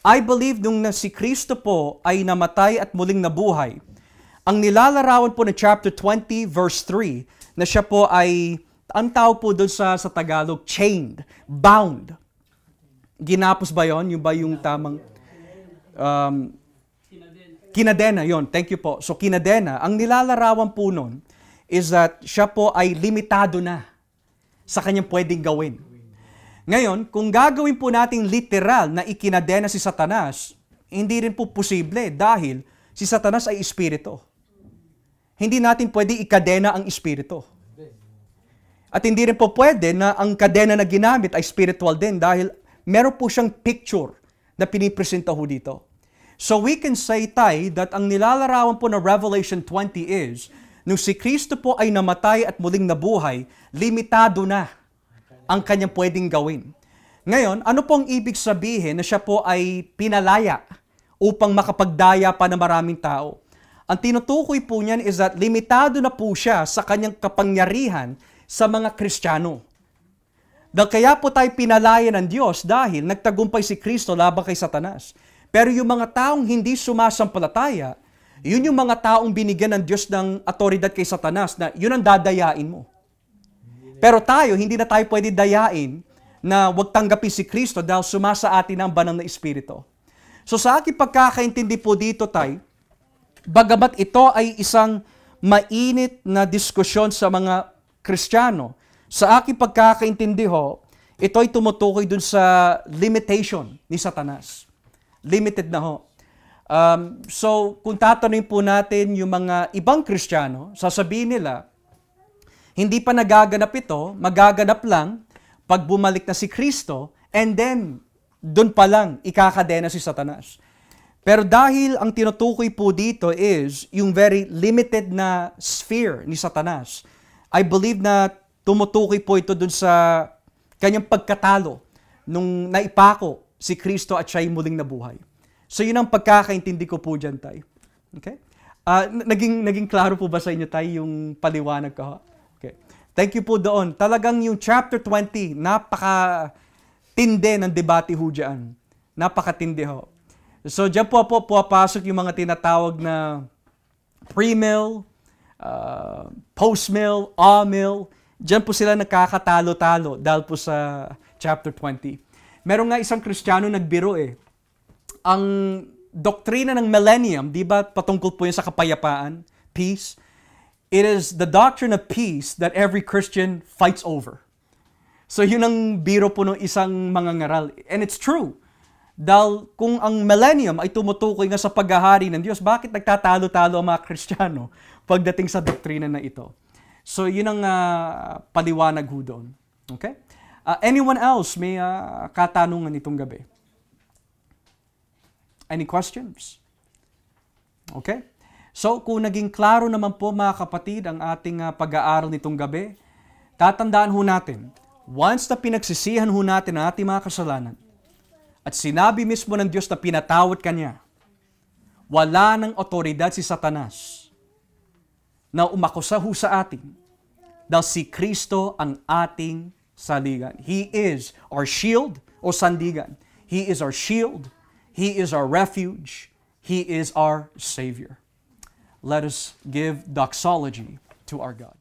I believe nung na si Kristo po ay namatay at muling nabuhay, ang nilalarawan po ng chapter 20 verse 3 na siya po ay, ang tawag po doon sa Tagalog, chained, bound. Ginapos ba yon? Yung ba yung tamang... kinadena, yon. Thank you po. So kinadena, ang nilalarawan po nun is that siya po ay limitado na sa kanyang pwedeng gawin. Ngayon, kung gagawin po nating literal na ikinadena si Satanas, hindi rin po posible dahil si Satanas ay espiritu. Hindi natin pwede ikadena ang espiritu. At hindi rin po pwede na ang kadena na ginamit ay spiritual din dahil meron po siyang picture na pinipresenta ho dito. So we can say, Tay, that ang nilalarawan po ng Revelation 20 is, nung si Kristo po ay namatay at muling nabuhay, limitado na ang kanyang pwedeng gawin. Ngayon, ano pong ibig sabihin na siya po ay pinalaya upang makapagdaya pa ng maraming tao? Ang tinutukoy po niyan is that limitado na po siya sa kanyang kapangyarihan sa mga Kristiyano. Dahil kaya po tayo pinalaya ng Diyos dahil nagtagumpay si Kristo laban kay Satanas. Pero yung mga taong hindi sumasampalataya, yun yung mga taong binigyan ng Diyos ng otoridad kay Satanas na yun ang dadayain mo. Pero tayo, hindi na tayo pwede dayain na wag tanggapin si Kristo dahil sumasa atin ang banal na Espiritu. So sa aking pagkakaintindi po dito, Tay, bagamat ito ay isang mainit na diskusyon sa mga Kristiyano, sa aking pagkakaintindi ho, ito ay tumutukoy dun sa limitation ni Satanas. Limited na ho. So kung tatanungin po natin yung mga ibang Kristiyano, sasabihin nila, hindi pa nagaganap ito, magaganap lang pag bumalik na si Kristo, and then, doon pa lang, ikakadena si Satanas. Pero dahil ang tinutukoy po dito is yung very limited na sphere ni Satanas, I believe na tumutukoy po ito doon sa kanyang pagkatalo nung naipako si Kristo at siya'y muling nabuhay. So yun ang pagkakaintindi ko po dyan, Tay. Okay? Naging klaro po ba sa inyo, Tay, yung paliwanag ko? Okay. Thank you po doon. Talagang yung chapter 20, napaka-tinde ng debate ho dyan. Napaka-tinde ho. So dyan po puwapasok yung mga tinatawag na pre-mill, post-mill, all-mill. Dyan po sila nakakatalo-talo dahil po sa chapter 20. Meron nga isang Kristiyano nagbiro eh. Ang doktrina ng millennium, di ba patungkol po yun sa kapayapaan, peace, it is the doctrine of peace that every Christian fights over. So yun ang biro po ng isang mangangaral. And it's true. Dahil kung ang millennium ay tumutukoy nga sa paghahari ng Diyos, bakit nagtatalo-talo ang mga Kristiyano pagdating sa doktrina na ito? So yun ang paliwanag ho doon. Okay? Anyone else may katanungan itong gabi? Any questions? Okay? So, kung naging klaro naman po mga kapatid ang ating pag-aaral nitong gabi, tatandaan ho natin, once na pinagsisihan ho natin ang ating mga kasalanan, at sinabi mismo ng Diyos na pinatawad Kanya, wala ng otoridad si Satanas na umakusa ho sa atin dahil si Kristo ang ating saligan. He is our shield o sandigan. He is our shield. He is our refuge. He is our Savior. Let us give doxology to our God.